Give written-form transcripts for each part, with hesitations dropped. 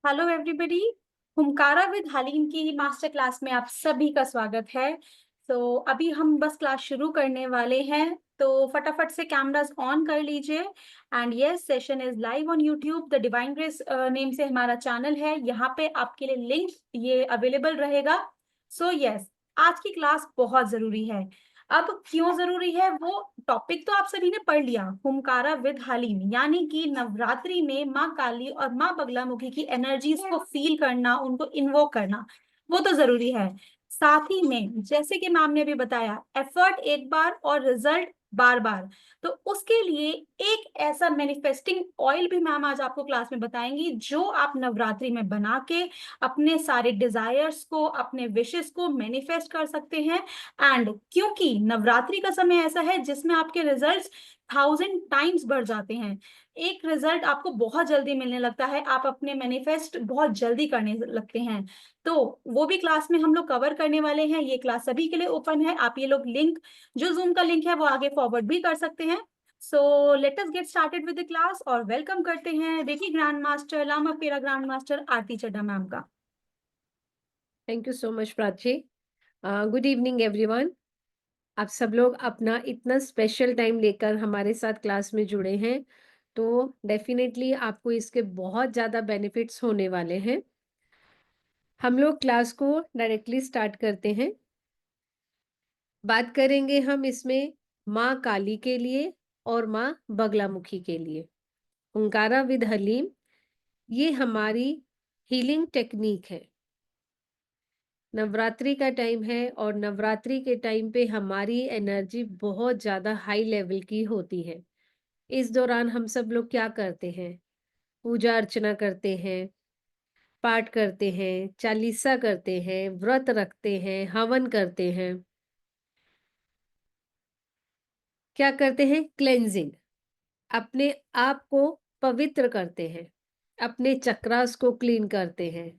Hello everybody. हुंकारा with haleem की master class में आप सभी का स्वागत है। तो अभी हम बस क्लास शुरू करने वाले हैं, तो फटाफट से कैमरास ऑन कर लीजिए। And yes, session is live on YouTube. The divine grace name से हमारा चैनल है, यहाँ पे आपके लिए लिंक ये अवेलेबल रहेगा। सो यस, आज की क्लास बहुत जरूरी है। अब क्यों जरूरी है, वो टॉपिक तो आप सभी ने पढ़ लिया, हुंकारा विद हलीम, यानी कि नवरात्रि में माँ काली और माँ बगलामुखी की एनर्जीज को फील करना, उनको इन्वोक करना, वो तो जरूरी है। साथ ही में जैसे कि मैम ने भी बताया, एफर्ट एक बार और रिजल्ट बार बार। तो उसके लिए एक ऐसा मैनिफेस्टिंग ऑयल भी मैम आज आपको क्लास में बताएंगी, जो आप नवरात्रि में बना के अपने सारे डिजायर्स को, अपने विशेस को मैनिफेस्ट कर सकते हैं। एंड क्योंकि नवरात्रि का समय ऐसा है जिसमें आपके रिजल्ट्स 1000 टाइम्स बढ़ जाते हैं, एक रिजल्ट आपको बहुत जल्दी मिलने लगता है, आप अपने मैनिफेस्ट बहुत जल्दी करने लगते हैं। तो वो भी क्लास में हम लोग कवर करने वाले हैं। ये क्लास सभी के लिए ओपन है, आप ये लोग लिंक, जो जूम का लिंक है वो आगे फॉरवर्ड भी कर सकते हैं। So let us get started with the class और वेलकम करते हैं देखिए ग्रैंड मास्टर, लामा पेरा ग्रैंड मास्टर आरती चड्ढा मैम का। Thank you so much Prachi. Good evening everyone. आप सब लोग अपना इतना स्पेशल टाइम लेकर हमारे साथ क्लास में जुड़े हैं, तो डेफिनेटली आपको इसके बहुत ज़्यादा बेनिफिट्स होने वाले हैं। हम लोग क्लास को डायरेक्टली स्टार्ट करते हैं। बात करेंगे हम इसमें माँ काली के लिए और माँ बगलामुखी के लिए। हुंकारा विद हलीम ये हमारी हीलिंग टेक्निक है। नवरात्रि का टाइम है और नवरात्रि के टाइम पे हमारी एनर्जी बहुत ज़्यादा हाई लेवल की होती है। इस दौरान हम सब लोग क्या करते हैं? पूजा अर्चना करते हैं, पाठ करते हैं, चालीसा करते हैं, व्रत रखते हैं, हवन करते हैं। क्या करते हैं? क्लेंजिंग। अपने आप को पवित्र करते हैं, अपने चक्रास को क्लीन करते हैं।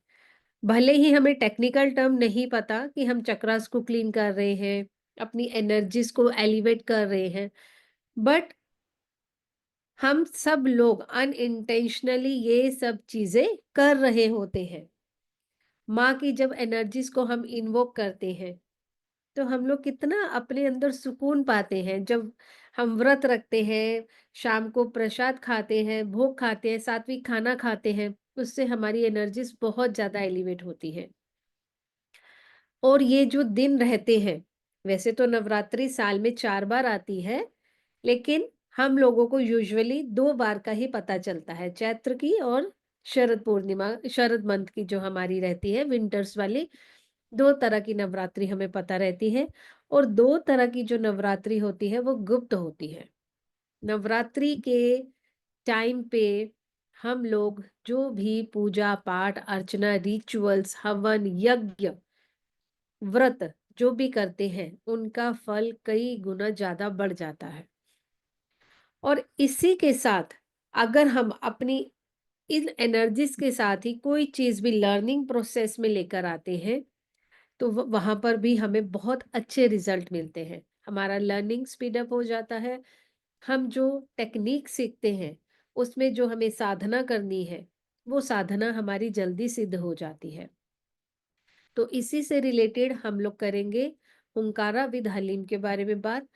भले ही हमें टेक्निकल टर्म नहीं पता कि हम चक्रास को क्लीन कर रहे हैं, अपनी एनर्जीज को एलिवेट कर रहे हैं, बट हम सब लोग अनइंटेंशनली ये सब चीजें कर रहे होते हैं। माँ की जब एनर्जीज को हम इन्वोक करते हैं, तो हम लोग कितना अपने अंदर सुकून पाते हैं। जब हम व्रत रखते हैं, शाम को प्रसाद खाते हैं, भोग खाते हैं, सात्विक खाना खाते हैं, उससे हमारी एनर्जीज बहुत ज्यादा एलिवेट होती है। और ये जो दिन रहते हैं, वैसे तो नवरात्रि साल में 4 बार आती है, लेकिन हम लोगों को यूजुअली 2 बार का ही पता चलता है, चैत्र की और शरद पूर्णिमा, शरद मंथ की जो हमारी रहती है, विंटर्स वाली। 2 तरह की नवरात्रि हमें पता रहती है और 2 तरह की जो नवरात्रि होती है, वो गुप्त होती है। नवरात्रि के टाइम पे हम लोग जो भी पूजा पाठ, अर्चना, रिचुअल्स, हवन, यज्ञ, व्रत जो भी करते हैं, उनका फल कई गुना ज़्यादा बढ़ जाता है। और इसी के साथ अगर हम अपनी इन एनर्जीज़ के साथ ही कोई चीज़ भी लर्निंग प्रोसेस में लेकर आते हैं, तो वहाँ पर भी हमें बहुत अच्छे रिज़ल्ट मिलते हैं। हमारा लर्निंग स्पीड अप हो जाता है। हम जो टेक्नीक सीखते हैं, उसमें जो हमें साधना करनी है, वो साधना हमारी जल्दी सिद्ध हो जाती है। तो इसी से रिलेटेड हम लोग करेंगे हुंकारा विद हलीम के बारे में बात।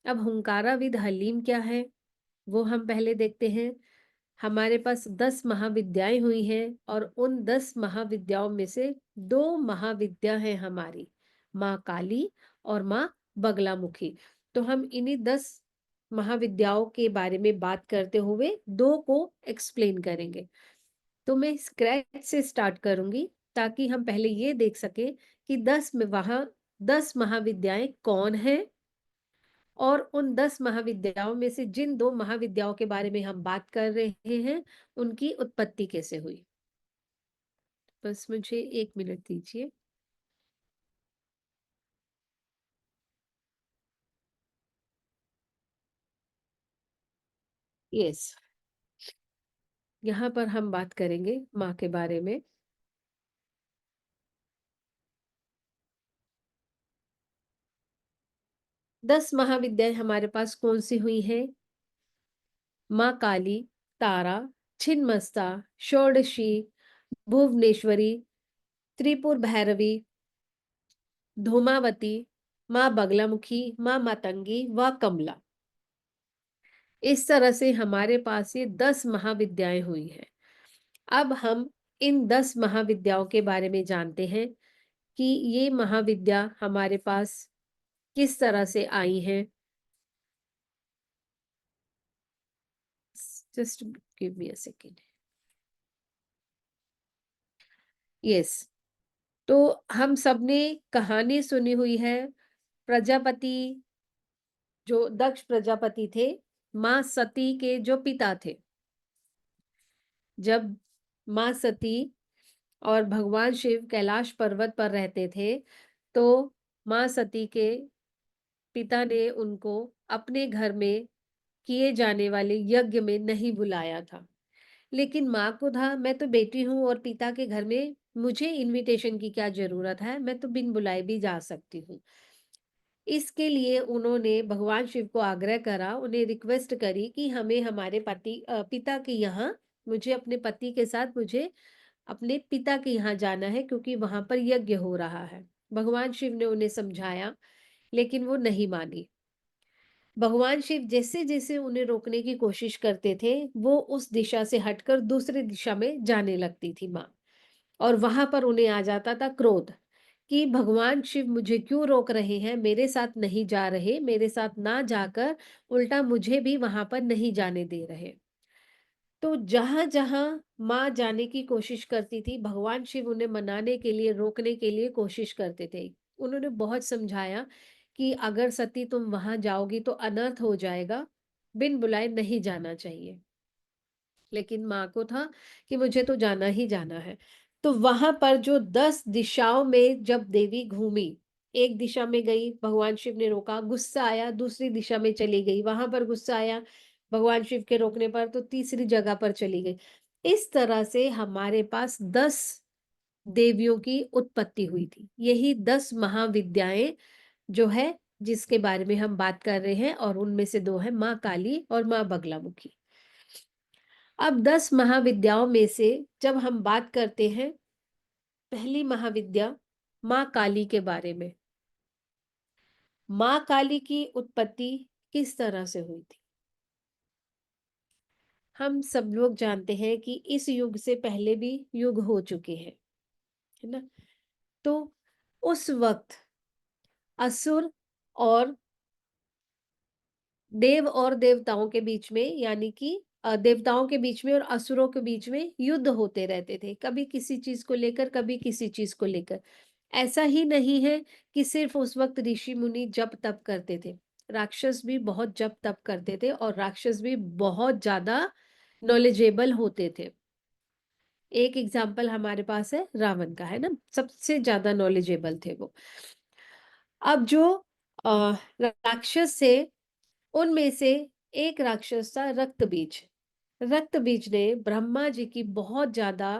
अब हुंकारा विद हलीम क्या है, वो हम पहले देखते हैं। हमारे पास 10 महाविद्याएं हुई हैं और उन 10 महाविद्याओं में से 2 महाविद्या हैं हमारी, माँ काली और माँ बगलामुखी। तो हम इन्हीं 10 महाविद्याओं के बारे में बात करते हुए 2 को एक्सप्लेन करेंगे। तो मैं स्क्रैच से स्टार्ट करूंगी, ताकि हम पहले ये देख सकें कि 10 महाविद्याएं कौन हैं और उन 10 महाविद्याओं में से जिन 2 महाविद्याओं के बारे में हम बात कर रहे हैं, उनकी उत्पत्ति कैसे हुई। बस मुझे 1 मिनट दीजिए। यस, यहाँ पर हम बात करेंगे माँ के बारे में। 10 महाविद्याएं हमारे पास कौन सी हुई हैं? माँ काली, तारा, छिन्नमस्ता, षोडशी, भुवनेश्वरी, त्रिपुर भैरवी, धूमावती, माँ बगलामुखी, माँ मातंगी व कमला। इस तरह से हमारे पास ये 10 महाविद्याएं हुई हैं। अब हम इन 10 महाविद्याओं के बारे में जानते हैं कि ये महाविद्या हमारे पास किस तरह से आई हैं। Just give me a second. Yes, तो हम सबने कहानी सुनी हुई है। प्रजापति, जो दक्ष प्रजापति थे, माँ सती के जो पिता थे, जब माँ सती और भगवान शिव कैलाश पर्वत पर रहते थे, तो माँ सती के पिता ने उनको अपने घर में किए जाने वाले यज्ञ में नहीं बुलाया था। लेकिन माँ को था, मैं तो बेटी हूँ और पिता के घर में मुझे इनविटेशन की क्या जरूरत है, मैं तो बिन बुलाए भी जा सकती हूँ। इसके लिए उन्होंने भगवान शिव को आग्रह करा, उन्हें रिक्वेस्ट करी कि हमें हमारे पिता के यहाँ, मुझे अपने पति के साथ मुझे अपने पिता के यहाँ जाना है, क्योंकि वहां पर यज्ञ हो रहा है। भगवान शिव ने उन्हें समझाया, लेकिन वो नहीं मानी। भगवान शिव जैसे जैसे उन्हें रोकने की कोशिश करते थे, वो उस दिशा से हटकर दूसरी दिशा में जाने लगती थी माँ। और वहां पर उन्हें आ जाता था क्रोध कि भगवान शिव मुझे क्यों रोक रहे हैं, मेरे साथ नहीं जा रहे, मेरे साथ ना जाकर उल्टा मुझे भी वहां पर नहीं जाने दे रहे। तो जहां जहां माँ जाने की कोशिश करती थी, भगवान शिव उन्हें मनाने के लिए, रोकने के लिए कोशिश करते थे। उन्होंने बहुत समझाया कि अगर सती तुम वहां जाओगी तो अनर्थ हो जाएगा, बिन बुलाए नहीं जाना चाहिए। लेकिन माँ को था कि मुझे तो जाना ही जाना है। तो वहां पर जो 10 दिशाओं में जब देवी घूमी, एक दिशा में गई, भगवान शिव ने रोका, गुस्सा आया, दूसरी दिशा में चली गई, वहां पर गुस्सा आया भगवान शिव के रोकने पर, तो तीसरी जगह पर चली गई। इस तरह से हमारे पास 10 देवियों की उत्पत्ति हुई थी। यही 10 महाविद्याएं जो है, जिसके बारे में हम बात कर रहे हैं, और उनमें से 2 है माँ काली और माँ बगलामुखी। अब 10 महाविद्याओं में से जब हम बात करते हैं, पहली महाविद्या माँ काली के बारे में। माँ काली की उत्पत्ति किस तरह से हुई थी? हम सब लोग जानते हैं कि इस युग से पहले भी युग हो चुके हैं, है ना? तो उस वक्त असुर और देव और देवताओं के बीच में, यानी कि देवताओं के बीच में और असुरों के बीच में युद्ध होते रहते थे, कभी किसी चीज को लेकर, कभी किसी चीज को लेकर। ऐसा ही नहीं है कि सिर्फ उस वक्त ऋषि मुनि जप तप करते थे, राक्षस भी बहुत जप तप करते थे, और राक्षस भी बहुत ज्यादा नॉलेजेबल होते थे। एक एग्जाम्पल हमारे पास है रावण का, है ना, सबसे ज्यादा नॉलेजेबल थे वो। अब जो राक्षस से, उनमें से एक राक्षस था रक्तबीज। रक्तबीज ने ब्रह्मा जी की बहुत ज्यादा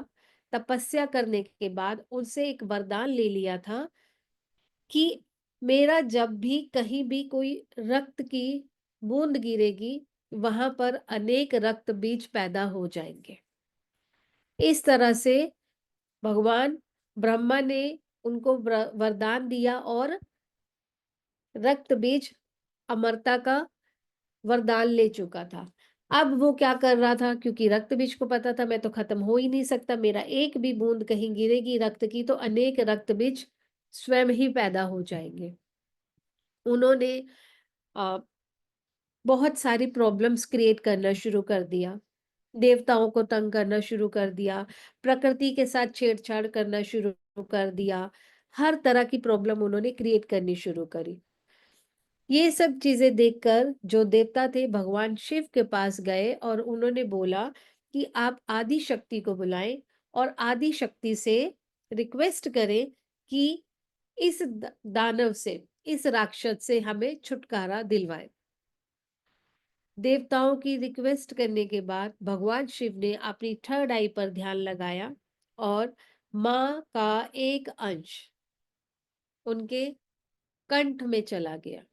तपस्या करने के बाद उनसे एक वरदान ले लिया था कि मेरा जब भी कहीं भी कोई रक्त की बूंद गिरेगी, वहां पर अनेक रक्त बीज पैदा हो जाएंगे। इस तरह से भगवान ब्रह्मा ने उनको वरदान दिया, और रक्त बीज अमरता का वरदान ले चुका था। अब वो क्या कर रहा था, क्योंकि रक्त बीज को पता था मैं तो खत्म हो ही नहीं सकता, मेरा एक भी बूंद कहीं गिरेगी रक्त की तो अनेक रक्त बीज स्वयं ही पैदा हो जाएंगे। उन्होंने अ, बहुत सारी प्रॉब्लम्स क्रिएट करना शुरू कर दिया, देवताओं को तंग करना शुरू कर दिया, प्रकृति के साथ छेड़छाड़ करना शुरू कर दिया, हर तरह की प्रॉब्लम उन्होंने क्रिएट करनी शुरू करी। ये सब चीजें देखकर जो देवता थे भगवान शिव के पास गए, और उन्होंने बोला कि आप आदि शक्ति को बुलाएं और आदि शक्ति से रिक्वेस्ट करें कि इस दानव से, इस राक्षस से हमें छुटकारा दिलवाए। देवताओं की रिक्वेस्ट करने के बाद भगवान शिव ने अपनी थर्ड आई पर ध्यान लगाया, और माँ का एक अंश उनके कंठ में चला गया।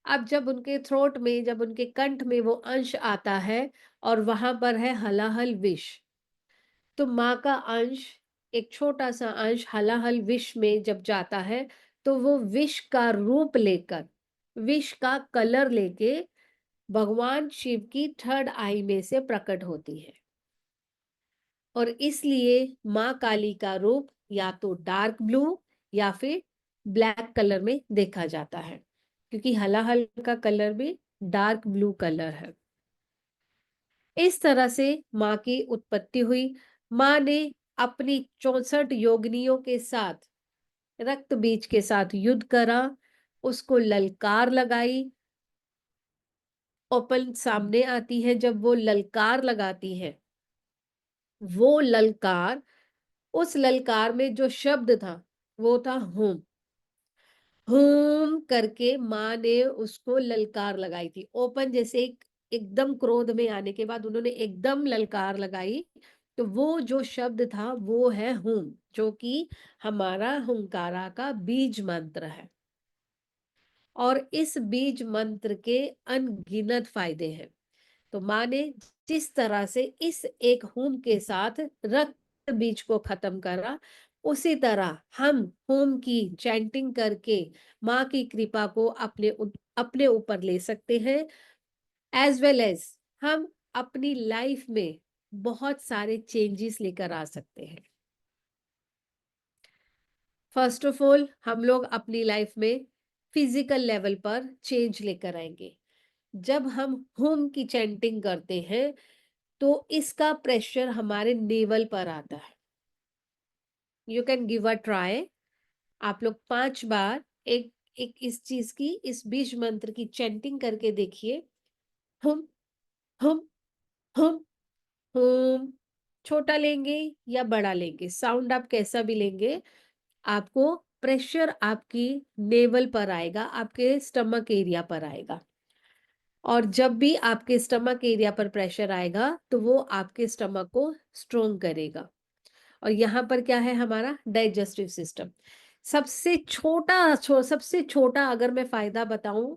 अब जब उनके थ्रोट में, जब उनके कंठ में वो अंश आता है, और वहां पर है हलाहल विष, तो माँ का अंश, एक छोटा-सा अंश हलाहल विष में जब जाता है, तो वो विष का रूप लेकर, विष का कलर लेके भगवान शिव की थर्ड आई में से प्रकट होती है। और इसलिए माँ काली का रूप या तो डार्क ब्लू या फिर ब्लैक कलर में देखा जाता है, क्योंकि हलाहल का कलर भी डार्क ब्लू कलर है। इस तरह से माँ की उत्पत्ति हुई। माँ ने अपनी 64 योगिनियों के साथ, रक्त बीज के साथ युद्ध करा, उसको ललकार लगाई। ओपल सामने आती है जब वो ललकार लगाती है, वो ललकार, उस ललकार में जो शब्द था वो था हूम। हूम करके माँ ने उसको ललकार लगाई थी। ओपन जैसे एकदम क्रोध में आने के बाद उन्होंने एकदम ललकार लगाई, तो वो जो शब्द था वो है हूम, जो कि हमारा हुंकारा का बीज मंत्र है। और इस बीज मंत्र के अनगिनत फायदे हैं। तो माँ ने जिस तरह से इस एक होम के साथ रक्त बीज को खत्म करा, उसी तरह हम होम की चैंटिंग करके माँ की कृपा को अपने ऊपर ले सकते हैं। एज वेल एज हम अपनी लाइफ में बहुत सारे चेंजेस लेकर आ सकते हैं। फर्स्ट ऑफ ऑल हम लोग अपनी लाइफ में फिजिकल लेवल पर चेंज लेकर आएंगे। जब हम होम की चैंटिंग करते हैं तो इसका प्रेशर हमारे नेवल पर आता है। You can give a try. आप लोग 5 बार एक एक इस चीज की, इस बीज मंत्र की चैंटिंग करके देखिए। हम हम हम हम छोटा लेंगे या बड़ा लेंगे, साउंड आप कैसा भी लेंगे, आपको प्रेशर आपकी नेवल पर आएगा, आपके स्टमक एरिया पर आएगा। और जब भी आपके स्टमक एरिया पर प्रेशर आएगा तो वो आपके स्टमक को स्ट्रोंग करेगा। और यहाँ पर क्या है, हमारा डाइजेस्टिव सिस्टम। सबसे छोटा अगर मैं फायदा बताऊं,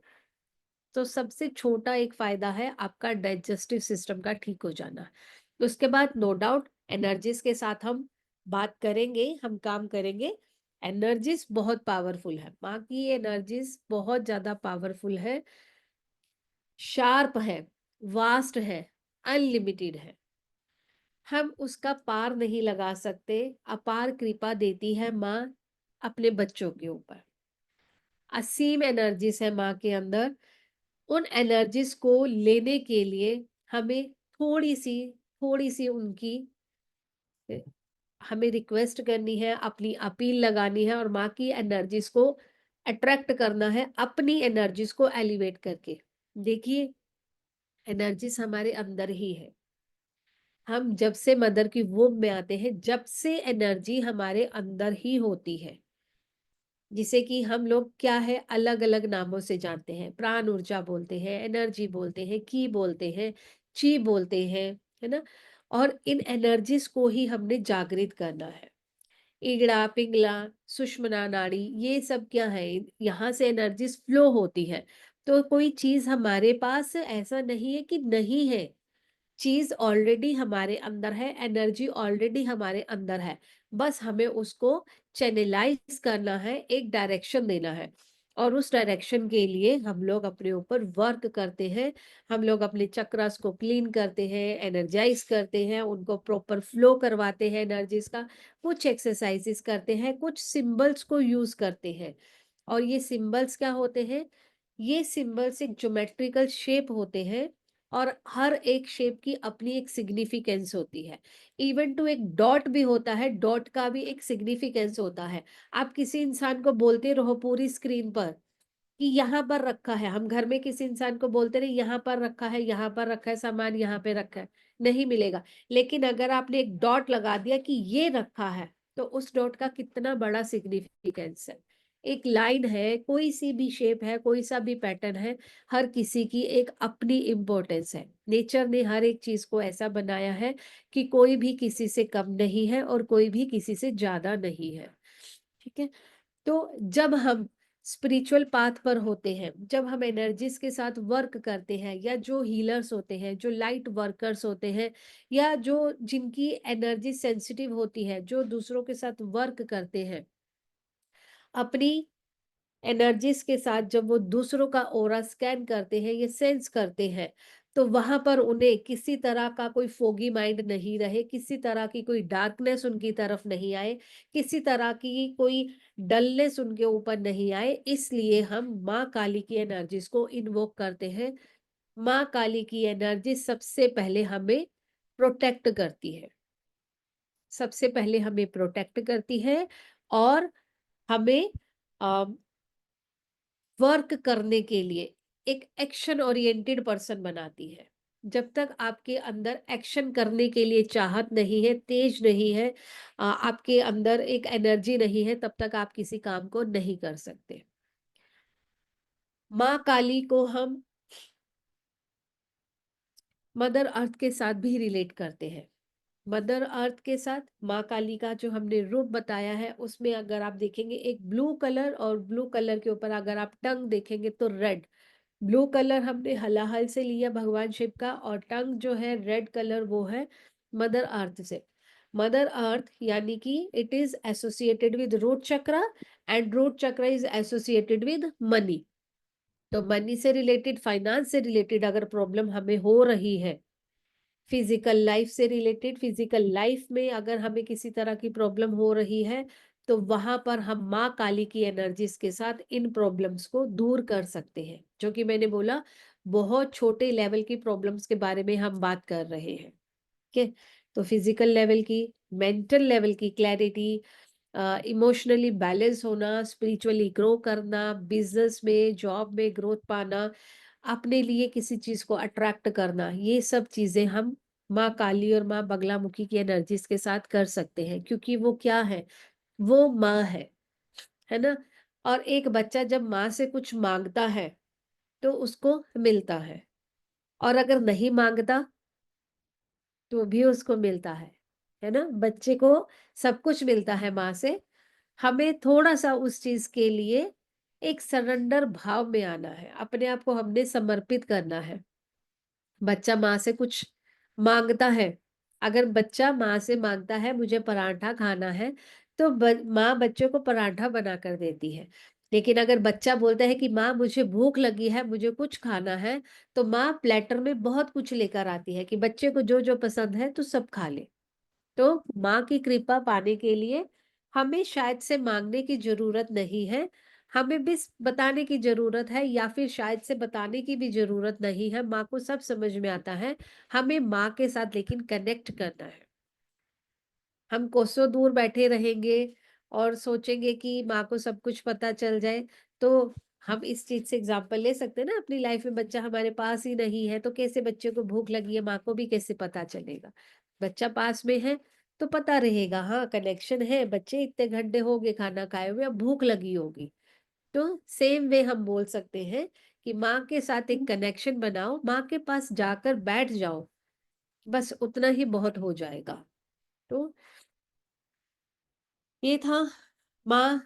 तो सबसे छोटा एक फायदा है आपका डाइजेस्टिव सिस्टम का ठीक हो जाना। उसके बाद नो डाउट एनर्जीज के साथ हम बात करेंगे, हम काम करेंगे। एनर्जीज बहुत पावरफुल है, माँ की एनर्जीज बहुत ज्यादा पावरफुल है, शार्प है, वास्ट है, अनलिमिटेड है। हम उसका पार नहीं लगा सकते। अपार कृपा देती है माँ अपने बच्चों के ऊपर। असीम एनर्जीज है माँ के अंदर। उन एनर्जीज को लेने के लिए हमें थोड़ी सी उनकी हमें रिक्वेस्ट करनी है, अपनी अपील लगानी है और माँ की एनर्जीज को अट्रैक्ट करना है, अपनी एनर्जीज को एलिवेट करके। देखिए, एनर्जीज हमारे अंदर ही है। हम जब से मदर की वोम में आते हैं, जब से एनर्जी हमारे अंदर ही होती है, जिसे कि हम लोग क्या है अलग अलग नामों से जानते हैं। प्राण ऊर्जा बोलते हैं, एनर्जी बोलते हैं, की बोलते हैं, ची बोलते हैं, है ना। और इन एनर्जीज को ही हमने जागृत करना है। इगड़ा पिंगला, सुषुम्ना नाड़ी, ये सब क्या है, यहाँ से एनर्जीज फ्लो होती है। तो कोई चीज हमारे पास ऐसा नहीं है कि नहीं है, चीज ऑलरेडी हमारे अंदर है, एनर्जी ऑलरेडी हमारे अंदर है। बस हमें उसको चैनलाइज करना है, एक डायरेक्शन देना है। और उस डायरेक्शन के लिए हम लोग अपने ऊपर वर्क करते हैं। हम लोग अपने चक्रास को क्लीन करते हैं, एनर्जाइज करते हैं, उनको प्रॉपर फ्लो करवाते हैं एनर्जीज का। कुछ एक्सरसाइजेस करते हैं, कुछ सिंबल्स को यूज करते हैं। और ये सिंबल्स क्या होते हैं, ये सिंबल्स एक ज्योमेट्रिकल शेप होते हैं। और हर एक शेप की अपनी एक सिग्निफिकेंस होती है। इवन टू एक डॉट भी होता है, डॉट का भी एक सिग्निफिकेंस होता है। आप किसी इंसान को बोलते रहो पूरी स्क्रीन पर कि यहाँ पर रखा है, हम घर में किसी इंसान को बोलते रहे यहाँ पर रखा है, यहाँ पर रखा है, सामान यहाँ पे रखा है, नहीं मिलेगा। लेकिन अगर आपने एक डॉट लगा दिया कि ये रखा है, तो उस डॉट का कितना बड़ा सिग्निफिकेंस है। एक लाइन है, कोई सी भी शेप है, कोई सा भी पैटर्न है, हर किसी की एक अपनी इम्पोर्टेंस है। नेचर ने हर एक चीज को ऐसा बनाया है कि कोई भी किसी से कम नहीं है और कोई भी किसी से ज्यादा नहीं है। ठीक है। तो जब हम स्पिरिचुअल पाथ पर होते हैं, जब हम एनर्जीज के साथ वर्क करते हैं, या जो हीलर्स होते हैं, जो लाइट वर्कर्स होते हैं, या जो जिनकी एनर्जी सेंसिटिव होती है, जो दूसरों के साथ वर्क करते हैं, अपनी एनर्जीज के साथ जब वो दूसरों का ऑरा स्कैन करते हैं, ये सेंस करते हैं, तो वहां पर उन्हें किसी तरह का कोई फोगी माइंड नहीं रहे, किसी तरह की कोई डार्कनेस उनकी तरफ नहीं आए, किसी तरह की कोई डलनेस उनके ऊपर नहीं आए। इसलिए हम माँ काली की एनर्जीज को इन्वोक करते हैं। माँ काली की एनर्जी सबसे पहले हमें प्रोटेक्ट करती है, सबसे पहले हमें प्रोटेक्ट करती है, और हमें वर्क करने के लिए एक एक्शन ओरिएंटेड पर्सन बनाती है। जब तक आपके अंदर एक्शन करने के लिए चाहत नहीं है, तेज नहीं है, आपके अंदर एक एनर्जी नहीं है, तब तक आप किसी काम को नहीं कर सकते। माँ काली को हम मदर अर्थ के साथ भी रिलेट करते हैं। मदर अर्थ के साथ माँ काली का जो हमने रूप बताया है, उसमें अगर आप देखेंगे एक ब्लू कलर, और ब्लू कलर के ऊपर अगर आप टंग देखेंगे तो रेड। ब्लू कलर हमने हलाहल से लिया भगवान शिव का, और टंग जो है रेड कलर, वो है मदर अर्थ से। मदर अर्थ यानी कि it is associated with root chakra, and root chakra is associated with money. तो मनी से रिलेटेड, फाइनेंस से रिलेटेड अगर प्रॉब्लम हमें हो रही है, फिजिकल लाइफ से रिलेटेड, फिजिकल लाइफ में अगर हमें किसी तरह की प्रॉब्लम हो रही है, तो वहां पर हम माँ काली की एनर्जीज के साथ इन प्रॉब्लम्स को दूर कर सकते हैं। जो कि मैंने बोला, बहुत छोटे लेवल की प्रॉब्लम्स के बारे में हम बात कर रहे हैं। ठीक है, तो फिजिकल लेवल की, मेंटल लेवल की क्लैरिटी, इमोशनली बैलेंस होना, स्पिरिचुअली ग्रो करना, बिजनेस में, जॉब में ग्रोथ पाना, अपने लिए किसी चीज को अट्रैक्ट करना, ये सब चीजें हम माँ काली और माँ बगलामुखी की एनर्जीज के साथ कर सकते हैं। क्योंकि वो क्या है, वो माँ है ना। और एक बच्चा जब माँ से कुछ मांगता है, तो उसको मिलता है, और अगर नहीं मांगता तो भी उसको मिलता है ना। बच्चे को सब कुछ मिलता है माँ से। हमें थोड़ा-सा उस चीज़ के लिए एक सरेंडर भाव में आना है, अपने आप को हमने समर्पित करना है। बच्चा माँ से कुछ माँगता है, अगर बच्चा माँ से माँगता है मुझे पराठा खाना है, तो ब माँ बच्चे को पराठा बनाकर देती है। लेकिन अगर बच्चा बोलता है कि माँ मुझे भूख लगी है, मुझे कुछ खाना है, तो माँ प्लेटर में बहुत कुछ लेकर आती है कि बच्चे को जो-जो पसंद है तू सब खा ले। तो माँ की कृपा पाने के लिए हमें शायद से मांगने की जरूरत नहीं है, हमें बस बताने की जरूरत है, या फिर शायद से बताने की भी जरूरत नहीं है। माँ को सब समझ में आता है। हमें माँ के साथ लेकिन कनेक्ट करना है। हम कोसों दूर बैठे रहेंगे और सोचेंगे कि माँ को सब कुछ पता चल जाए, तो हम इस चीज से एग्जाम्पल ले सकते हैं ना अपनी लाइफ में। बच्चा हमारे पास ही नहीं है, तो कैसे बच्चे को भूख लगी है, माँ को भी कैसे पता चलेगा। बच्चा पास में है तो पता रहेगा, हाँ कनेक्शन है, बच्चे इतने घंटे हो गए खाना खाए हुए, अब भूख लगी होगी। तो सेम वे हम बोल सकते हैं कि माँ के साथ एक कनेक्शन बनाओ, माँ के पास जाकर बैठ जाओ, बस उतना ही बहुत हो जाएगा। तो ये था माँ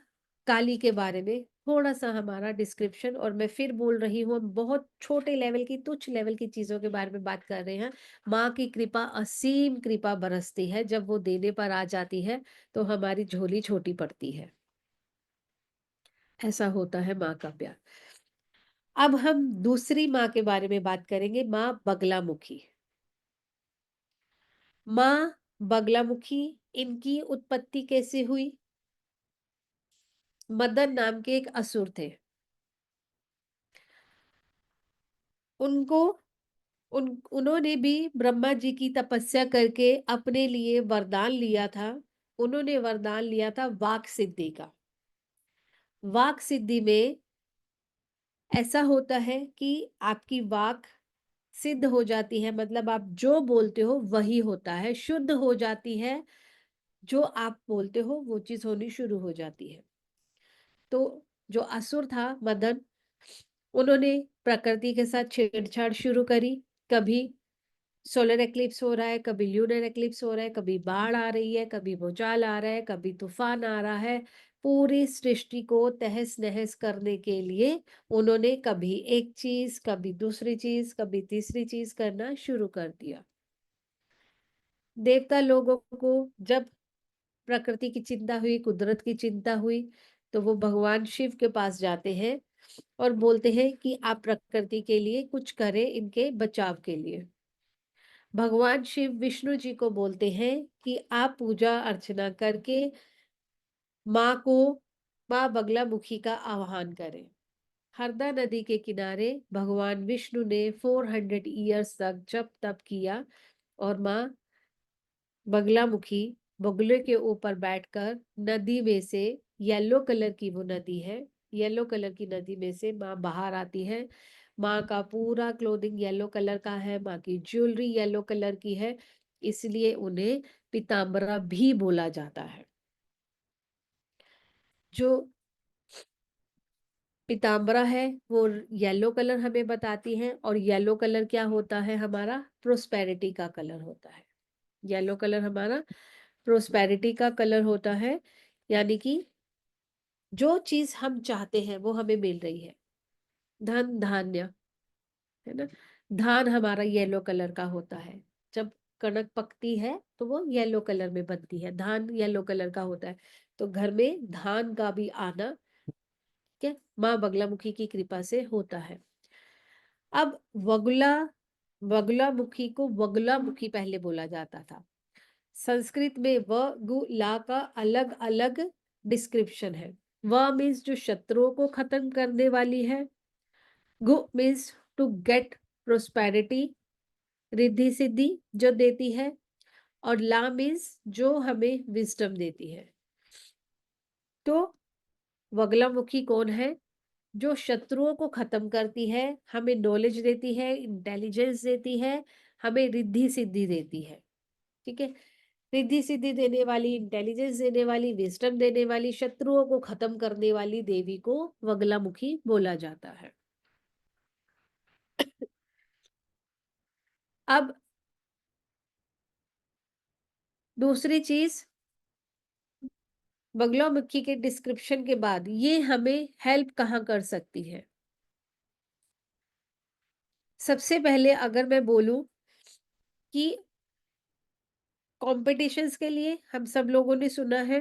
काली के बारे में थोड़ा-सा हमारा डिस्क्रिप्शन, और मैं फिर बोल रही हूँ, हम बहुत छोटे लेवल की, तुच्छ लेवल की चीज़ों के बारे में बात कर रहे हैं। माँ की कृपा असीम कृपा बरसती है, जब वो देने पर आ जाती है, तो हमारी झोली छोटी पड़ती है। ऐसा होता है माँ का प्यार। अब हम दूसरी माँ के बारे में बात करेंगे, माँ बगलामुखी। माँ बगलामुखी, इनकी उत्पत्ति कैसे हुई? मदन नाम के एक असुर थे। उनको उन्होंने भी ब्रह्मा जी की तपस्या करके अपने लिए वरदान लिया था। उन्होंने वरदान लिया था वाक सिद्धि का। वाक सिद्धि में ऐसा होता है कि आपकी वाक सिद्ध हो जाती है, मतलब आप जो बोलते हो वही होता है, शुद्ध हो जाती है। जो आप बोलते हो वो चीज होनी शुरू हो जाती है। तो जो असुर था मदन, उन्होंने प्रकृति के साथ छेड़छाड़ शुरू करी। कभी सोलर एक्लिप्स हो रहा है, कभी ल्यूनर एक्लिप्स हो रहा है, कभी बाढ़ आ रही है, कभी भूचाल आ रहा है, कभी तूफान आ रहा है, पूरी सृष्टि को तहस-नहस करने के लिए उन्होंने कभी एक चीज़, कभी दूसरी चीज़, कभी तीसरी चीज़ करना शुरू कर दिया। देवता लोगों को जब प्रकृति की चिंता हुई, कुदरत की चिंता हुई, तो वो भगवान शिव के पास जाते हैं और बोलते हैं कि आप प्रकृति के लिए कुछ करें इनके बचाव के लिए। भगवान शिव विष्णु जी को बोलते हैं कि आप पूजा अर्चना करके माँ को, माँ बगलामुखी का आह्वान करें। हरदा नदी के किनारे भगवान विष्णु ने 400 ईयर्स तक जप तप किया और माँ बगलामुखी बगुले के ऊपर बैठकर नदी में से, येलो कलर की वो नदी है, येलो कलर की नदी में से माँ बाहर आती है। माँ का पूरा क्लोथिंग येलो कलर का है, माँ की ज्वेलरी येलो कलर की है, इसलिए उन्हें पीताम्बरा भी बोला जाता है। जो पीताम्बरा है वो येलो कलर हमें बताती है, और येलो कलर क्या होता है, हमारा प्रोस्पेरिटी का कलर होता है। येलो कलर हमारा प्रोस्पेरिटी का कलर होता है, यानी कि जो चीज हम चाहते हैं वो हमें मिल रही है। धन धान्य, है ना। धान हमारा येलो कलर का होता है। जब कणक पकती है तो वो येलो कलर में बनती है, धान येलो कलर का होता है। तो घर में धान का भी आना, ठीक है, माँ बगलामुखी की कृपा से होता है। अब वगुला, बगलामुखी को वगलामुखी पहले बोला जाता था। संस्कृत में व गु ला का अलग अलग डिस्क्रिप्शन है। व मीन्स जो शत्रुओं को खत्म करने वाली है, गु means to get prosperity, Riddhi Siddhi जो देती है, और ला मीन्स जो हमें विजडम देती है। तो वगलामुखी कौन है? जो शत्रुओं को खत्म करती है, हमें नॉलेज देती है, इंटेलिजेंस देती है, हमें रिद्धि सिद्धि देती है। ठीक है, रिद्धि सिद्धि देने वाली, इंटेलिजेंस देने वाली, विजडम देने वाली, शत्रुओं को खत्म करने वाली देवी को वगलामुखी बोला जाता है। अब दूसरी चीज, बगलामुखी के डिस्क्रिप्शन के बाद ये हमें हेल्प कहाँ कर सकती है? सबसे पहले अगर मैं बोलूं कि कॉम्पिटिशन्स के लिए हम सब लोगों ने सुना है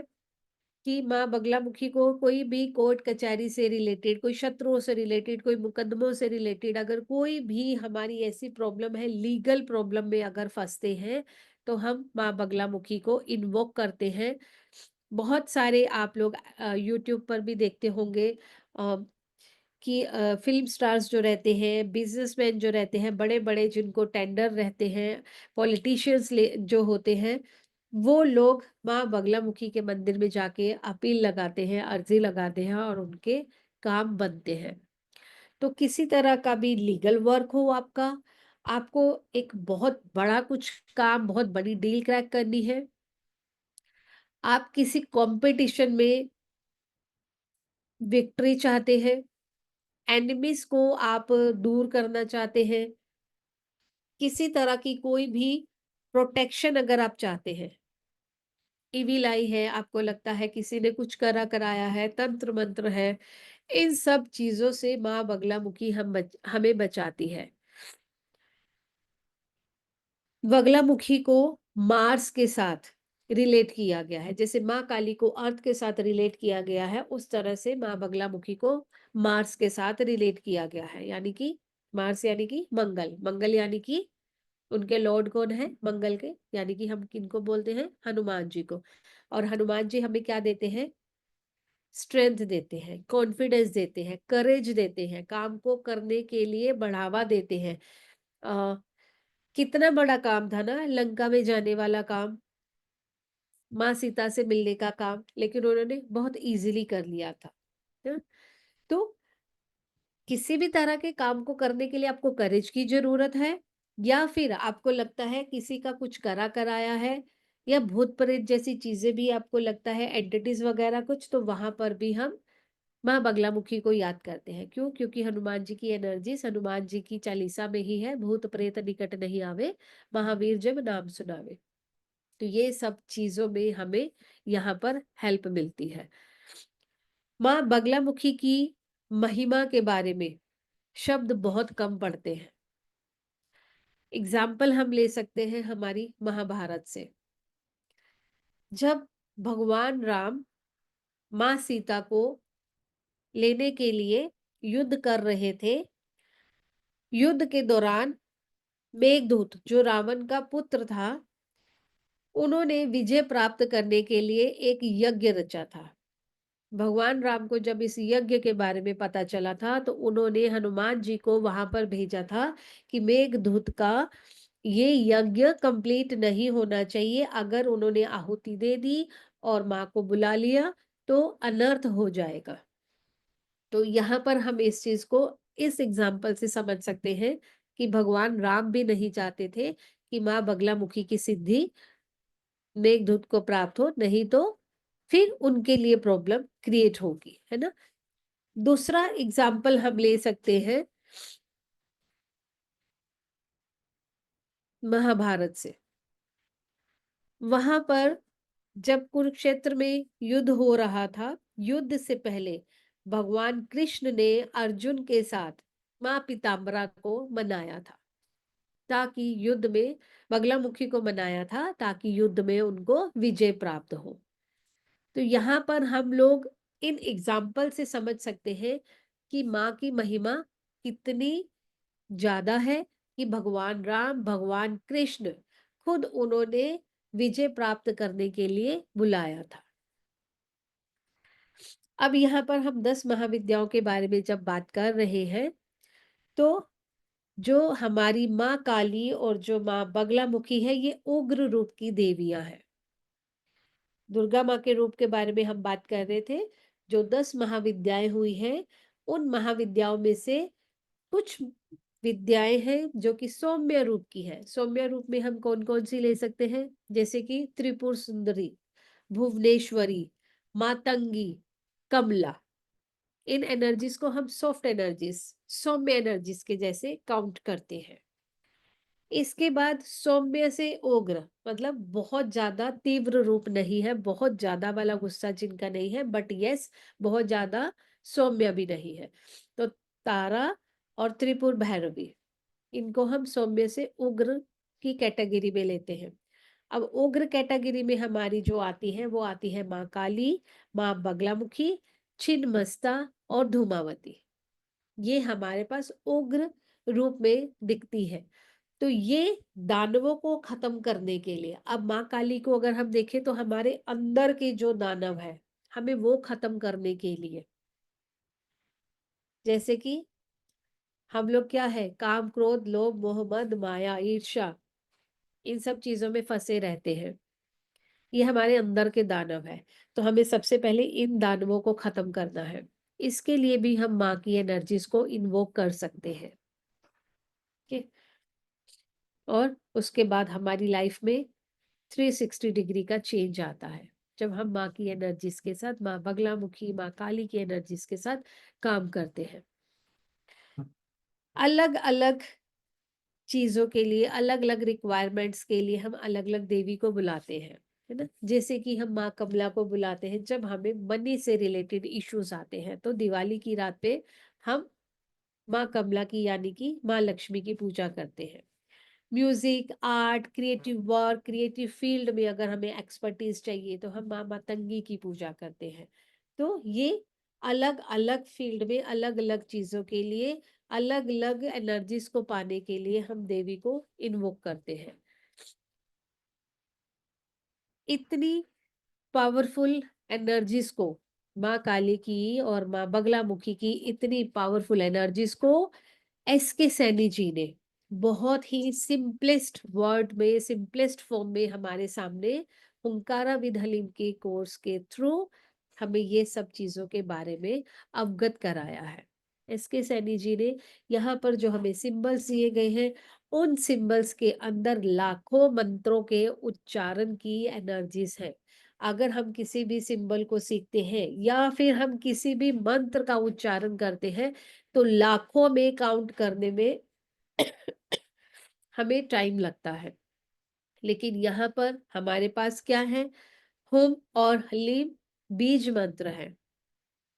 कि माँ बगलामुखी को कोई भी कोर्ट कचहरी से रिलेटेड, कोई शत्रुओं से रिलेटेड, कोई मुकदमों से रिलेटेड, अगर कोई भी हमारी ऐसी प्रॉब्लम है, लीगल प्रॉब्लम में अगर फंसते हैं, तो हम माँ बगलामुखी को इन्वोक करते हैं। बहुत सारे आप लोग यूट्यूब पर भी देखते होंगे कि फिल्म स्टार्स जो रहते हैं, बिजनेसमैन जो रहते हैं, बड़े बड़े जिनको टेंडर रहते हैं, पॉलिटिशियंस जो होते हैं, वो लोग माँ बगलामुखी के मंदिर में जाके अपील लगाते हैं, अर्जी लगाते हैं, और उनके काम बनते हैं। तो किसी तरह का भी लीगल वर्क हो आपका, आपको एक बहुत बड़ा कुछ काम, बहुत बड़ी डील क्रैक करनी है, आप किसी कंपटीशन में विक्ट्री चाहते हैं, एनिमीज को आप दूर करना चाहते हैं, किसी तरह की कोई भी प्रोटेक्शन अगर आप चाहते हैं, ईविल आई है, आपको लगता है किसी ने कुछ करा कराया है, तंत्र मंत्र है, इन सब चीजों से माँ बगलामुखी हमें बचाती है। बगलामुखी को मार्स के साथ रिलेट किया गया है, जैसे माँ काली को अर्थ के साथ रिलेट किया गया है, उस तरह से माँ बगलामुखी को मार्स के साथ रिलेट किया गया है। यानी कि मार्स यानी कि मंगल, मंगल यानी कि उनके लॉर्ड कौन है? मंगल के, यानी कि हम किनको बोलते हैं? हनुमान जी को। और हनुमान जी हमें क्या देते हैं? स्ट्रेंथ देते हैं, कॉन्फिडेंस देते हैं, करेज देते हैं, काम को करने के लिए बढ़ावा देते हैं। अ, कितना बड़ा काम था ना लंका में जाने वाला काम, माँ सीता से मिलने का काम, लेकिन उन्होंने बहुत इजीली कर लिया था। है? तो किसी भी तरह के काम को करने के लिए आपको करेज की जरूरत है, या फिर आपको लगता है किसी का कुछ करा कराया है, या भूत प्रेत जैसी चीजें भी आपको लगता है, एंटिटीज वगैरह कुछ, तो वहां पर भी हम माँ बगलामुखी को याद करते हैं। क्यों? क्योंकि हनुमान जी की एनर्जीज हनुमान जी की चालीसा में ही है, भूत प्रेत निकट नहीं आवे, महावीर जब नाम सुनावे। तो ये सब चीजों में हमें यहाँ पर हेल्प मिलती है। माँ बगलामुखी की महिमा के बारे में शब्द बहुत कम पढ़ते हैं। एग्जाम्पल हम ले सकते हैं हमारी महाभारत से। जब भगवान राम माँ सीता को लेने के लिए युद्ध कर रहे थे, युद्ध के दौरान मेघदूत जो रावण का पुत्र था, उन्होंने विजय प्राप्त करने के लिए एक यज्ञ रचा था। भगवान राम को जब इस यज्ञ के बारे में पता चला था, तो उन्होंने हनुमान जी को वहां पर भेजा था कि मेघदूत का ये यज्ञ कंप्लीट नहीं होना चाहिए। अगर उन्होंने आहुति दे दी और माँ को बुला लिया तो अनर्थ हो जाएगा। तो यहाँ पर हम इस चीज को इस एग्जाम्पल से समझ सकते हैं कि भगवान राम भी नहीं चाहते थे कि माँ बगलामुखी की सिद्धि मेघदूत को प्राप्त हो, नहीं तो फिर उनके लिए प्रॉब्लम क्रिएट होगी, है ना। दूसरा एग्जाम्पल हम ले सकते हैं महाभारत से। वहां पर जब कुरुक्षेत्र में युद्ध हो रहा था, युद्ध से पहले भगवान कृष्ण ने अर्जुन के साथ माँ पीताम्बरा को मनाया था, ताकि युद्ध में बगलामुखी को मनाया था ताकि युद्ध में उनको विजय प्राप्त हो। तो यहाँ पर हम लोग इन एग्जाम्पल से समझ सकते हैं कि माँ की महिमा कितनी ज्यादा है, कि भगवान राम, भगवान कृष्ण खुद उन्होंने विजय प्राप्त करने के लिए बुलाया था। अब यहाँ पर हम 10 महाविद्याओं के बारे में जब बात कर रहे हैं, तो जो हमारी माँ काली और जो माँ बगलामुखी है, ये उग्र रूप की देवियां हैं। दुर्गा माँ के रूप के बारे में हम बात कर रहे थे। जो 10 महाविद्याएं हुई हैं, उन महाविद्याओं में से कुछ विद्याएं हैं जो कि सौम्य रूप की है। सौम्य रूप में हम कौन कौन सी ले सकते हैं, जैसे कि त्रिपुर सुंदरी, भुवनेश्वरी, मातंगी, कमला। इन एनर्जीज को हम सॉफ्ट एनर्जीज, सौम्य एनर्जीज के जैसे काउंट करते हैं। इसके बाद सौम्य से उग्र, मतलब बहुत ज्यादा तीव्र रूप नहीं है, बहुत ज्यादा वाला गुस्सा जिनका नहीं है, बट यस बहुत ज्यादा सौम्य भी नहीं है। तो तारा और त्रिपुर भैरवी, इनको हम सौम्य से उग्र की कैटेगरी में लेते हैं। अब उग्र कैटेगरी में हमारी जो आती है वो आती है माँ काली, माँ बगलामुखी, छिन्नमस्ता और धूमावती। ये हमारे पास उग्र रूप में दिखती है। तो ये दानवों को खत्म करने के लिए, अब माँ काली को अगर हम देखें तो हमारे अंदर के जो दानव है, हमें वो खत्म करने के लिए, जैसे कि हम लोग क्या है, काम, क्रोध, लोभ, मोह, मद, माया, ईर्ष्या, इन सब चीजों में फंसे रहते हैं। ये हमारे अंदर के दानव है। तो हमें सबसे पहले इन दानवों को खत्म करना है। इसके लिए भी हम माँ की एनर्जीज को इन्वोक कर सकते हैं। ठीक। और उसके बाद हमारी लाइफ में 360 डिग्री का चेंज आता है जब हम माँ की एनर्जीज के साथ, माँ बगलामुखी, माँ काली की एनर्जीज के साथ काम करते हैं। अलग अलग चीजों के लिए, अलग अलग रिक्वायरमेंट्स के लिए हम अलग अलग देवी को बुलाते हैं, है ना। जैसे कि हम माँ कमला को बुलाते हैं जब हमें मनी से रिलेटेड इश्यूज आते हैं, तो दिवाली की रात पे हम माँ कमला की यानी कि माँ लक्ष्मी की पूजा करते हैं। Music, art, creative work, creative field में अगर हमें एक्सपर्टीज चाहिए तो हम माँ मातंगी की पूजा करते हैं। तो ये अलग अलग फील्ड में, अलग अलग चीजों के लिए, अलग अलग एनर्जीज को पाने के लिए हम देवी को इन्वोक करते हैं। इतनी पावरफुल एनर्जीज को, माँ काली की और माँ बगलामुखी की इतनी पावरफुल एनर्जीज को एस के सैनी जी ने बहुत ही सिंपलेस्ट वर्ड में, सिंपलेस्ट फॉर्म में हमारे सामने हुंकारा विद हलीम के कोर्स के थ्रू हमें ये सब चीजों के बारे में अवगत कराया है। एस के सैनी जी ने यहाँ पर जो हमें सिंबल्स दिए गए हैं, उन सिंबल्स के अंदर लाखों मंत्रों के उच्चारण की एनर्जीज है। अगर हम किसी भी सिंबल को सीखते हैं या फिर हम किसी भी मंत्र का उच्चारण करते हैं, तो लाखों में काउंट करने में हमें टाइम लगता है। लेकिन यहाँ पर हमारे पास क्या है, हुम और हलीम बीज मंत्र है।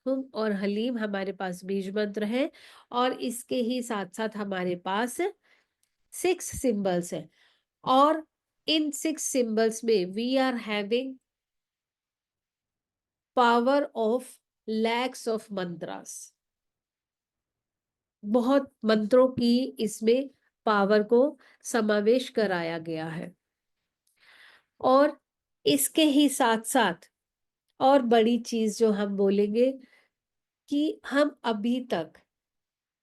हुम और हलीम हमारे पास बीज मंत्र है, और इसके ही साथ-साथ हमारे पास 6 सिंबल्स हैं, और इन 6 सिंबल्स में we are having power of lakhs of mantras. बहुत मंत्रों की इसमें पावर को समावेश कराया गया है। और इसके ही साथ-साथ और बड़ी चीज़ जो हम बोलेंगे कि हम अभी तक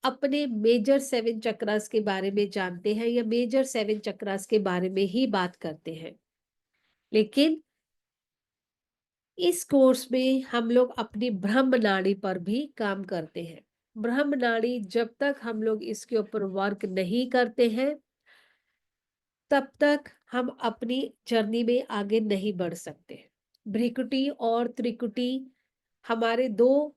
अपने मेजर 7 चक्रास के बारे में जानते हैं, या मेजर 7 चक्रास के बारे में ही बात करते हैं। लेकिन इस कोर्स में हम लोग अपनी ब्रह्म नाड़ी पर भी काम करते हैं। ब्रह्म नाड़ी जब तक हम लोग इसके ऊपर वर्क नहीं करते हैं, तब तक हम अपनी जर्नी में आगे नहीं बढ़ सकते। भ्रिकुटी और त्रिकुटी हमारे 2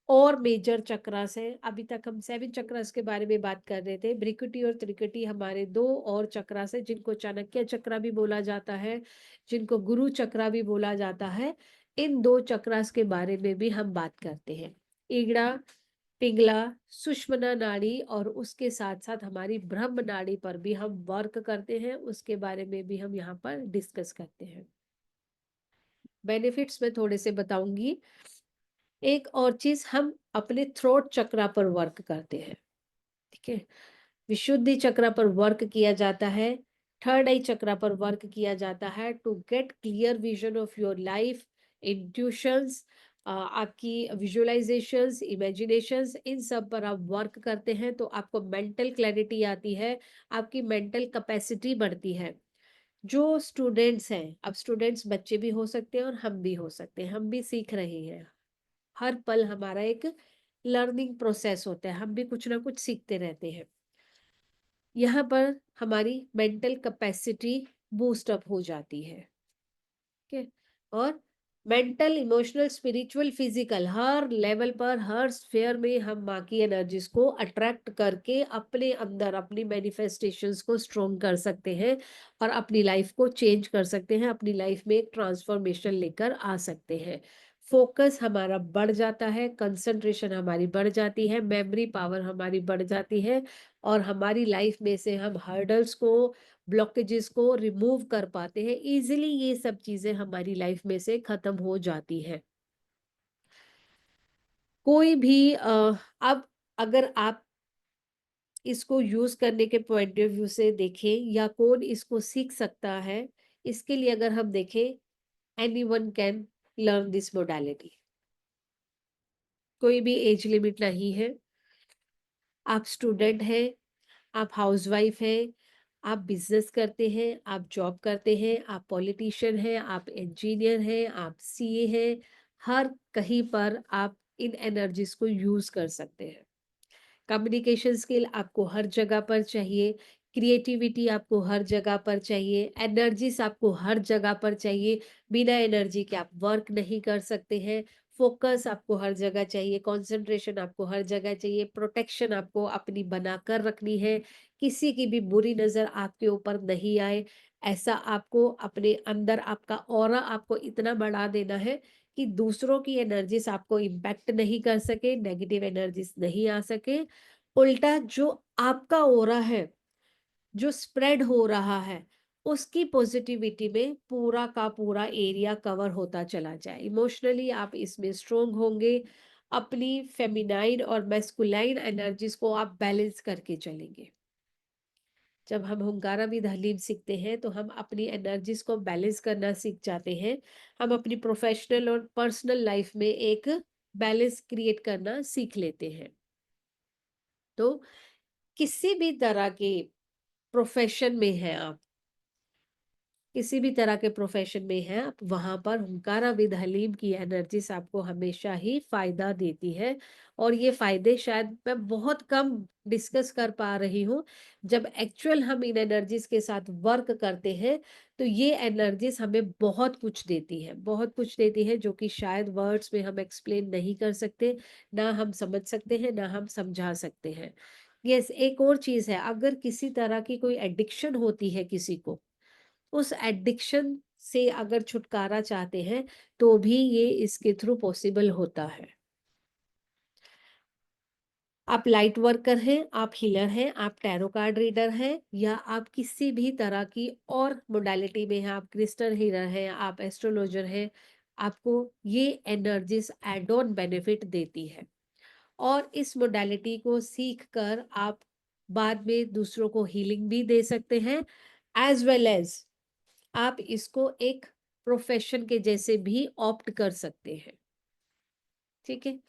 और मेजर चक्रास हैं। अभी तक हम 7 चक्रास के बारे में बात कर रहे थे। भ्रिकुटी और त्रिकुटी हमारे 2 और चक्रास हैं, जिनको चाणक्य चक्र भी बोला जाता है, जिनको गुरु चक्र भी बोला जाता है। इन 2 चक्रास के बारे में भी हम बात करते हैं। इगड़ा, पिंगला, सुषुम्ना नाड़ी, और उसके साथ-साथ हमारी ब्रह्म नाड़ी पर भी हम वर्क करते हैं, उसके बारे में भी हम यहाँ पर डिस्कस करते हैं। बेनिफिट्स मैं थोड़े से बताऊँगी। एक और चीज़, हम अपने थ्रोट चक्रा पर वर्क करते हैं, ठीक है? विशुद्धि चक्र पर वर्क किया जाता है, थर्ड आई चक्र पर वर्क किया जाता है, to get clear vision of your life, intuitions, आपकी विजुअलाइजेशंस, इमेजिनेशंस, इन सब पर आप वर्क करते हैं तो आपको मेंटल क्लैरिटी आती है, आपकी मेंटल कैपेसिटी बढ़ती है। जो स्टूडेंट्स हैं, अब स्टूडेंट्स बच्चे भी हो सकते हैं और हम भी हो सकते हैं, हम भी सीख रहे हैं। हर पल हमारा एक लर्निंग प्रोसेस होता है, हम भी कुछ ना कुछ सीखते रहते हैं। यहाँ पर हमारी मेंटल कैपेसिटी बूस्ट अप हो जाती है, ठीक है? और मेंटल, इमोशनल, स्पिरिचुअल, फिजिकल, हर लेवल पर, हर स्फेयर में हम माँ की एनर्जीज को अट्रैक्ट करके अपने अंदर अपनी मैनिफेस्टेशंस को स्ट्रोंग कर सकते हैं, और अपनी लाइफ को चेंज कर सकते हैं, अपनी लाइफ में एक ट्रांसफॉर्मेशन लेकर आ सकते हैं। फोकस हमारा बढ़ जाता है, कंसंट्रेशन हमारी बढ़ जाती है, मेमोरी पावर हमारी बढ़ जाती है, और हमारी लाइफ में से हम हर्डल्स को, ब्लॉकेजेस को रिमूव कर पाते हैं इजीली। ये सब चीजें हमारी लाइफ में से खत्म हो जाती है। कोई भी अब अगर आप इसको यूज करने के पॉइंट ऑफ व्यू से देखें, या कौन इसको सीख सकता है, इसके लिए अगर हम देखें, anyone can learn this modality. कोई भी एज लिमिट नहीं है। आप स्टूडेंट हैं, आप हाउसवाइफ हैं, आप बिजनेस करते हैं, आप जॉब करते हैं, आप पॉलिटिशियन हैं, आप इंजीनियर हैं, आप सीए हैं, हर कहीं पर आप इन एनर्जीज को यूज कर सकते हैं। कम्युनिकेशन स्किल आपको हर जगह पर चाहिए, क्रिएटिविटी आपको हर जगह पर चाहिए, एनर्जीज आपको हर जगह पर चाहिए। बिना एनर्जी के आप वर्क नहीं कर सकते हैं। फोकस आपको हर जगह चाहिए, कंसंट्रेशन आपको हर जगह चाहिए, प्रोटेक्शन आपको अपनी बनाकर रखनी है, किसी की भी बुरी नज़र आपके ऊपर नहीं आए, ऐसा आपको अपने अंदर, आपका ऑरा आपको इतना बढ़ा देना है कि दूसरों की एनर्जीज आपको इम्पैक्ट नहीं कर सके, नेगेटिव एनर्जीज नहीं आ सके। उल्टा जो आपका ऑरा है, जो स्प्रेड हो रहा है, उसकी पॉजिटिविटी में पूरा का पूरा एरिया कवर होता चला जाए। इमोशनली आप इसमें स्ट्रोंग होंगे, अपनी फेमिनाइन और मैस्कुलाइन एनर्जीज को आप बैलेंस करके चलेंगे। जब हम हुंकारा विद हलीम सीखते हैं तो हम अपनी एनर्जीज को बैलेंस करना सीख जाते हैं। हम अपनी प्रोफेशनल और पर्सनल लाइफ में एक बैलेंस क्रिएट करना सीख लेते हैं। तो किसी भी तरह के प्रोफेशन में हैं आप, किसी भी तरह के प्रोफेशन में हैं आप, वहाँ पर हुंकारा विद हलीम की एनर्जीज आपको हमेशा ही फ़ायदा देती है। और ये फ़ायदे शायद मैं बहुत कम डिस्कस कर पा रही हूँ। जब एक्चुअल हम इन एनर्जीज के साथ वर्क करते हैं, तो ये एनर्जीज हमें बहुत कुछ देती है, बहुत कुछ देती है, जो कि शायद वर्ड्स में हम एक्सप्लेन नहीं कर सकते, ना हम समझ सकते हैं, ना हम समझा सकते हैं। यस, एक और चीज़ है, अगर किसी तरह की कोई एडिक्शन होती है किसी को, उस एडिक्शन से अगर छुटकारा चाहते हैं, तो भी ये इसके थ्रू पॉसिबल होता है। आप लाइट वर्कर हैं, आप हीलर हैं, आप टैरो कार्ड रीडर हैं, या आप किसी भी तरह की और मोडालिटी में हैं, आप क्रिस्टल हीलर हैं, आप एस्ट्रोलॉजर हैं, आपको ये एनर्जीज एड ऑन बेनिफिट देती है। और इस मोडालिटी को सीख कर आप बाद में दूसरों को हीलिंग भी दे सकते हैं, एज वेल एज आप इसको एक प्रोफेशन के जैसे भी ऑप्ट कर सकते हैं। ठीक है,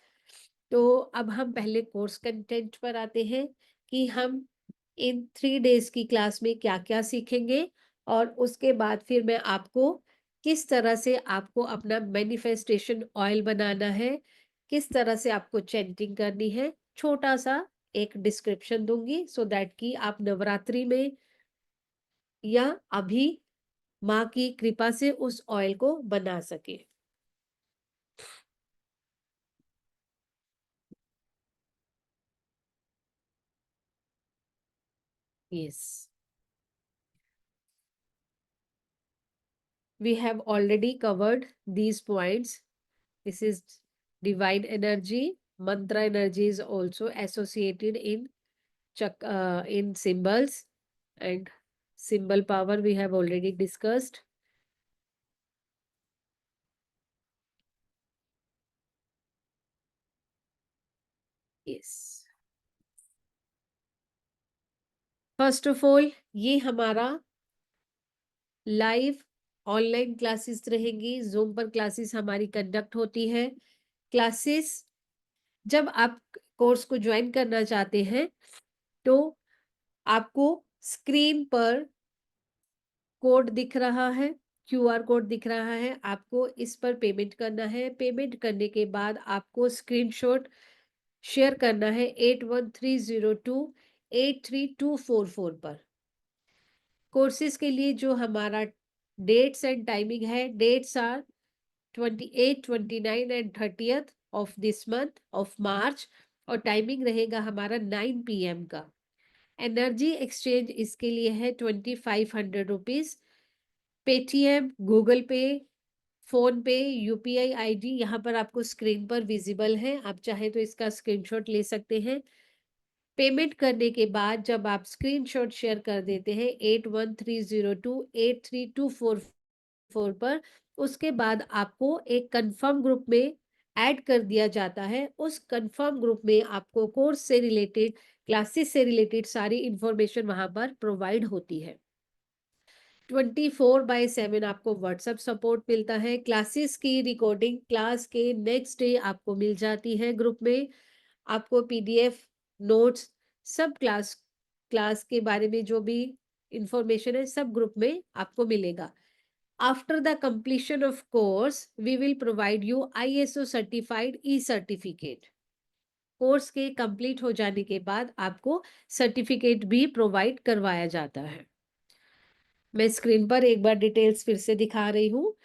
तो अब हम पहले कोर्स कंटेंट पर आते हैं कि हम इन 3 डेज की क्लास में क्या क्या सीखेंगे, और उसके बाद फिर मैं आपको किस तरह से आपको अपना मैनिफेस्टेशन ऑयल बनाना है, किस तरह से आपको चैंटिंग करनी है, छोटा सा एक डिस्क्रिप्शन दूंगी, सो दैट कि आप नवरात्रि में या अभी माँ की कृपा से उस ऑयल को बना सके। Yes, we have already covered these points. This is divine energy. Mantra energy is also associated in symbols, and symbol power we have already discussed. Yes. First of all, ये हमारा लाइव ऑनलाइन क्लासेस रहेंगी, zoom पर classes हमारी conduct होती है। Classes जब आप course को ज्वाइन करना चाहते हैं तो आपको स्क्रीन पर कोड दिख रहा है, क्यूआर कोड दिख रहा है, आपको इस पर पेमेंट करना है। पेमेंट करने के बाद आपको स्क्रीनशॉट शेयर करना है 8130283244 पर। कोर्सेज के लिए जो हमारा डेट्स एंड टाइमिंग है, dates are 28, 29 and 30th of this month of March, और टाइमिंग रहेगा हमारा 9 PM का। एनर्जी एक्सचेंज इसके लिए है 2500 रुपीज। पेटीएम, गूगल पे, फोन पे, यूपीआई आईडी यहाँ पर आपको स्क्रीन पर विजिबल है, आप चाहे तो इसका स्क्रीनशॉट ले सकते हैं। पेमेंट करने के बाद जब आप स्क्रीनशॉट शेयर कर देते हैं 8130283244 पर, उसके बाद आपको एक कंफर्म ग्रुप में ऐड कर दिया जाता है। उस कंफर्म ग्रुप में आपको कोर्स से रिलेटेड, क्लासेस से रिलेटेड सारी इंफॉर्मेशन वहां पर प्रोवाइड होती है। 24/7 आपको व्हाट्सएप सपोर्ट मिलता है। क्लासेस की रिकॉर्डिंग क्लास के नेक्स्ट डे आपको मिल जाती है ग्रुप में। आपको पीडीएफ, नोट्स, सब क्लास क्लास के बारे में जो भी इंफॉर्मेशन है सब ग्रुप में आपको मिलेगा। After the completion of course we will provide you ISO certified e certificate. Course के कंप्लीट हो जाने के बाद आपको सर्टिफिकेट भी प्रोवाइड करवाया जाता है। मैं स्क्रीन पर एक बार डिटेल्स फिर से दिखा रही हूँ।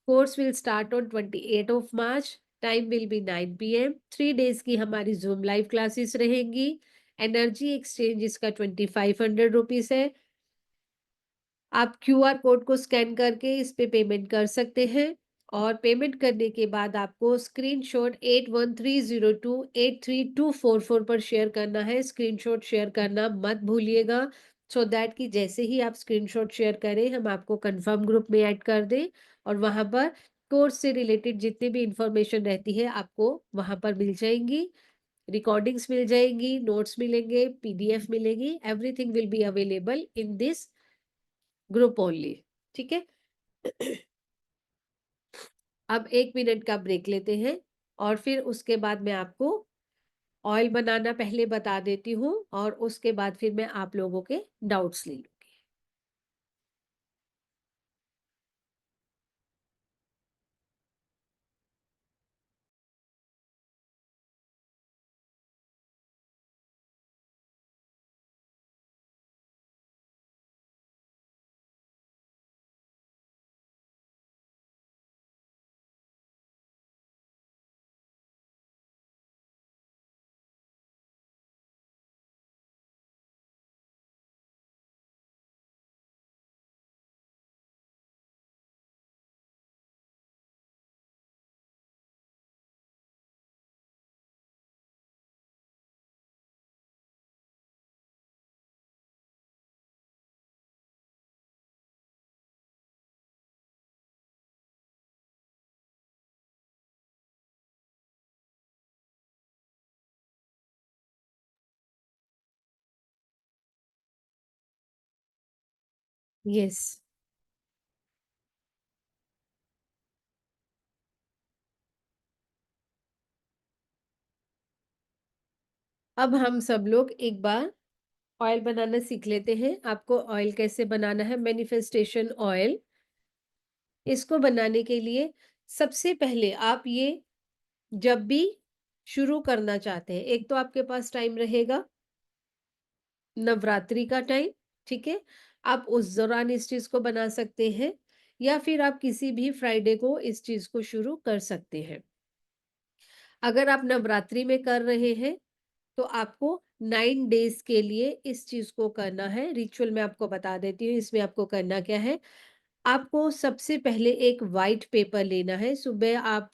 Course will start on 28 of March, time will be 9 PM। 3 days की हमारी जूम लाइव क्लासेस रहेंगी। एनर्जी एक्सचेंज इसका 2500 रुपीज है। आप क्यूआर कोड को स्कैन करके इस पे पेमेंट कर सकते हैं, और पेमेंट करने के बाद आपको स्क्रीनशॉट 8130283244 पर शेयर करना है। स्क्रीनशॉट शेयर करना मत भूलिएगा, सो दैट कि जैसे ही आप स्क्रीनशॉट शेयर करें हम आपको कंफर्म ग्रुप में ऐड कर दें, और वहां पर कोर्स से रिलेटेड जितनी भी इंफॉर्मेशन रहती है आपको वहां पर मिल जाएंगी। रिकॉर्डिंग्स मिल जाएंगी, नोट्स मिलेंगे, पीडीएफ मिलेगी, everything will be available in this group only. ठीक है। अब 1 मिनट का ब्रेक लेते हैं, और फिर उसके बाद मैं आपको ऑयल बनाना पहले बता देती हूँ, और उसके बाद फिर मैं आप लोगों के डाउट्स ले लूँ। यस। अब हम सब लोग एक बार ऑयल बनाना सीख लेते हैं। आपको ऑयल कैसे बनाना है, मैनिफेस्टेशन ऑयल। इसको बनाने के लिए सबसे पहले आप ये जब भी शुरू करना चाहते हैं, एक तो आपके पास टाइम रहेगा नवरात्रि का टाइम, ठीक है? आप उस दौरान इस चीज़ को बना सकते हैं या फिर आप किसी भी फ्राइडे को इस चीज़ को शुरू कर सकते हैं। अगर आप नवरात्रि में कर रहे हैं, तो आपको 9 डेज़ के लिए इस चीज़ को करना है। रिचुअल मैं आपको बता देती हूँ, इसमें आपको करना क्या है, आपको सबसे पहले एक व्हाइट पेपर लेना है। सुबह आप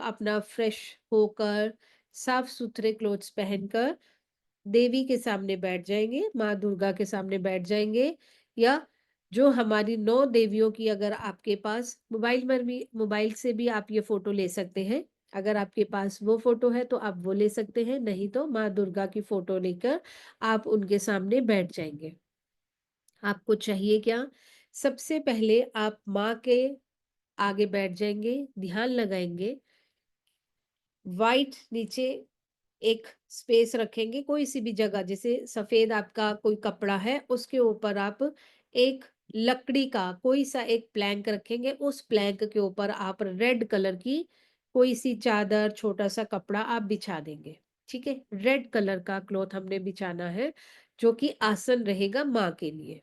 अपना फ्रेश होकर, साफ-सुथरे क्लॉथ्स पहनकर देवी के सामने बैठ जाएँगे, माँ दुर्गा के सामने बैठ जाएँगे या जो हमारी 9 देवियों की अगर आपके पास मोबाइल से भी आप ये फ़ोटो ले सकते हैं। अगर आपके पास वो फ़ोटो है तो आप वो ले सकते हैं, नहीं तो माँ दुर्गा की फ़ोटो लेकर आप उनके सामने बैठ जाएँगे। आपको चाहिए क्या? सबसे पहले आप माँ के आगे बैठ जाएँगे, ध्यान लगाएँगे, व्हाइट नीचे एक स्पेस रखेंगे कोई सी भी जगह, जैसे सफेद आपका कोई कपड़ा है उसके ऊपर आप एक लकड़ी का कोई सा एक प्लैंक रखेंगे, उस प्लैंक के ऊपर आप रेड कलर की कोई सी चादर छोटा सा कपड़ा आप बिछा देंगे। ठीक है, रेड कलर का क्लॉथ हमने बिछाना है जो कि आसन रहेगा माँ के लिए।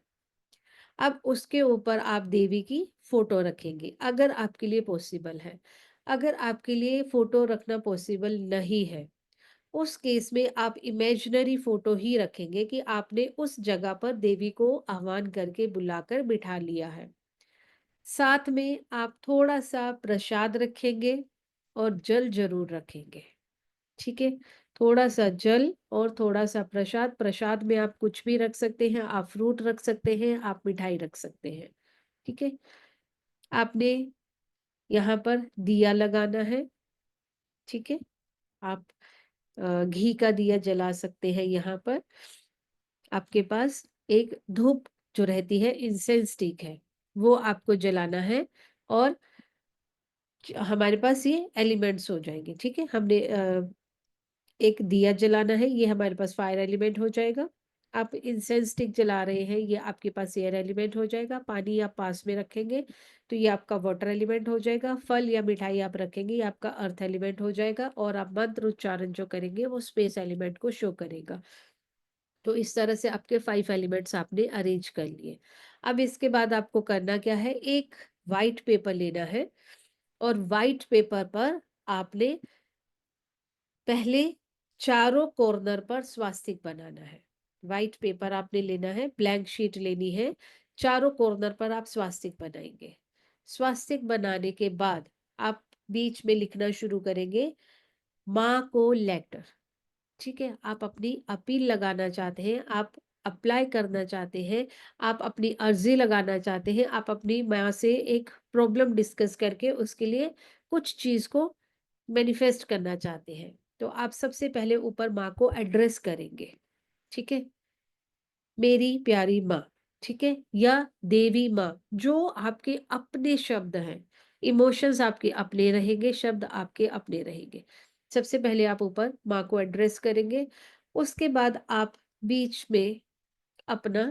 अब उसके ऊपर आप देवी की फोटो रखेंगे अगर आपके लिए पॉसिबल है। अगर आपके लिए फोटो रखना पॉसिबल नहीं है, उस केस में आप इमेजिनरी फोटो ही रखेंगे कि आपने उस जगह पर देवी को आह्वान करके बुलाकर बिठा लिया है। साथ में आप थोड़ा सा प्रसाद रखेंगे और जल जरूर रखेंगे। ठीक है, थोड़ा सा जल और थोड़ा सा प्रसाद। प्रसाद में आप कुछ भी रख सकते हैं, आप फ्रूट रख सकते हैं, आप मिठाई रख सकते हैं। ठीक है, आपने यहाँ पर दिया लगाना है। ठीक है, आप घी का दिया जला सकते हैं। यहाँ पर आपके पास एक धूप जो रहती है, इंसेंस स्टिक है, वो आपको जलाना है और हमारे पास ये एलिमेंट्स हो जाएंगे। ठीक है, हमने एक दिया जलाना है, ये हमारे पास फायर एलिमेंट हो जाएगा। आप इंसेंस स्टिक जला रहे हैं, ये आपके पास एयर एलिमेंट हो जाएगा। पानी आप पास में रखेंगे तो ये आपका वाटर एलिमेंट हो जाएगा। फल या मिठाई आप रखेंगे, ये आपका अर्थ एलिमेंट हो जाएगा और आप मंत्र उच्चारण जो करेंगे वो स्पेस एलिमेंट को शो करेगा। तो इस तरह से आपके 5 एलिमेंट्स आपने अरेंज कर लिए। अब इसके बाद आपको करना क्या है, एक व्हाइट पेपर लेना है और व्हाइट पेपर पर आपने पहले चारों कॉर्नर पर स्वास्तिक बनाना है। व्हाइट पेपर आपने लेना है, ब्लैंक शीट लेनी है, चारों कॉर्नर पर आप स्वास्तिक बनाएंगे। स्वास्तिक बनाने के बाद आप बीच में लिखना शुरू करेंगे, माँ को लेटर। ठीक है, आप अपनी अपील लगाना चाहते हैं, आप अप्लाई करना चाहते हैं, आप अपनी अर्जी लगाना चाहते हैं, आप अपनी माँ से एक प्रॉब्लम डिस्कस करके उसके लिए कुछ चीज को मैनिफेस्ट करना चाहते हैं, तो आप सबसे पहले ऊपर माँ को एड्रेस करेंगे। ठीक है, मेरी प्यारी माँ। ठीक है, या देवी माँ, जो आपके अपने शब्द हैं। इमोशंस आपके अपने रहेंगे, शब्द आपके अपने रहेंगे। सबसे पहले आप ऊपर माँ को एड्रेस करेंगे, उसके बाद आप बीच में अपना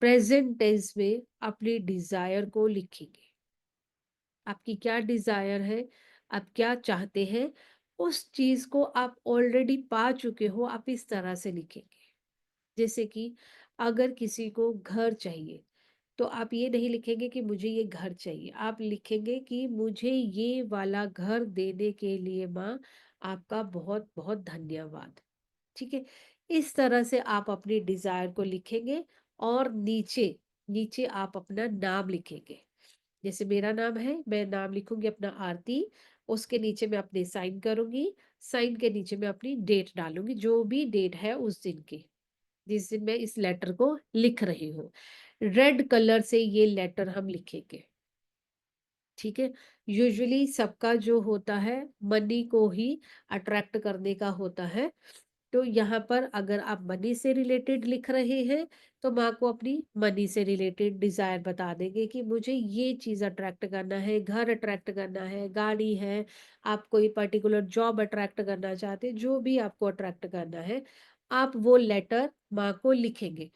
प्रेजेंट टेंस में अपनी डिजायर को लिखेंगे। आपकी क्या डिजायर है, आप क्या चाहते हैं, उस चीज को आप ऑलरेडी पा चुके हो, आप इस तरह से लिखेंगे। जैसे कि अगर किसी को घर चाहिए, तो आप ये नहीं लिखेंगे कि मुझे ये घर चाहिए, आप लिखेंगे कि मुझे ये वाला घर देने के लिए माँ आपका बहुत बहुत धन्यवाद। ठीक है, इस तरह से आप अपनी डिजायर को लिखेंगे और नीचे नीचे आप अपना नाम लिखेंगे। जैसे मेरा नाम है, मैं नाम लिखूंगी अपना आरती, उसके नीचे मैं अपने साइन करूंगी, साइन के नीचे मैं अपनी डेट डालूंगी, जो भी डेट है उस दिन की, जिस दिन मैं इस लेटर को लिख रही हूँ। रेड कलर से ये लेटर हम लिखेंगे। ठीक है, यूजुअली सबका जो होता है मनी को ही अट्रैक्ट करने का होता है, तो यहाँ पर अगर आप मनी से रिलेटेड लिख रहे हैं, तो माँ को अपनी मनी से रिलेटेड डिज़ायर बता देंगे कि मुझे ये चीज़ अट्रैक्ट करना है, घर अट्रैक्ट करना है, गाड़ी है, आप कोई पर्टिकुलर जॉब अट्रैक्ट करना चाहते हैं, जो भी आपको अट्रैक्ट करना है, आप वो लेटर माँ को लिखेंगे।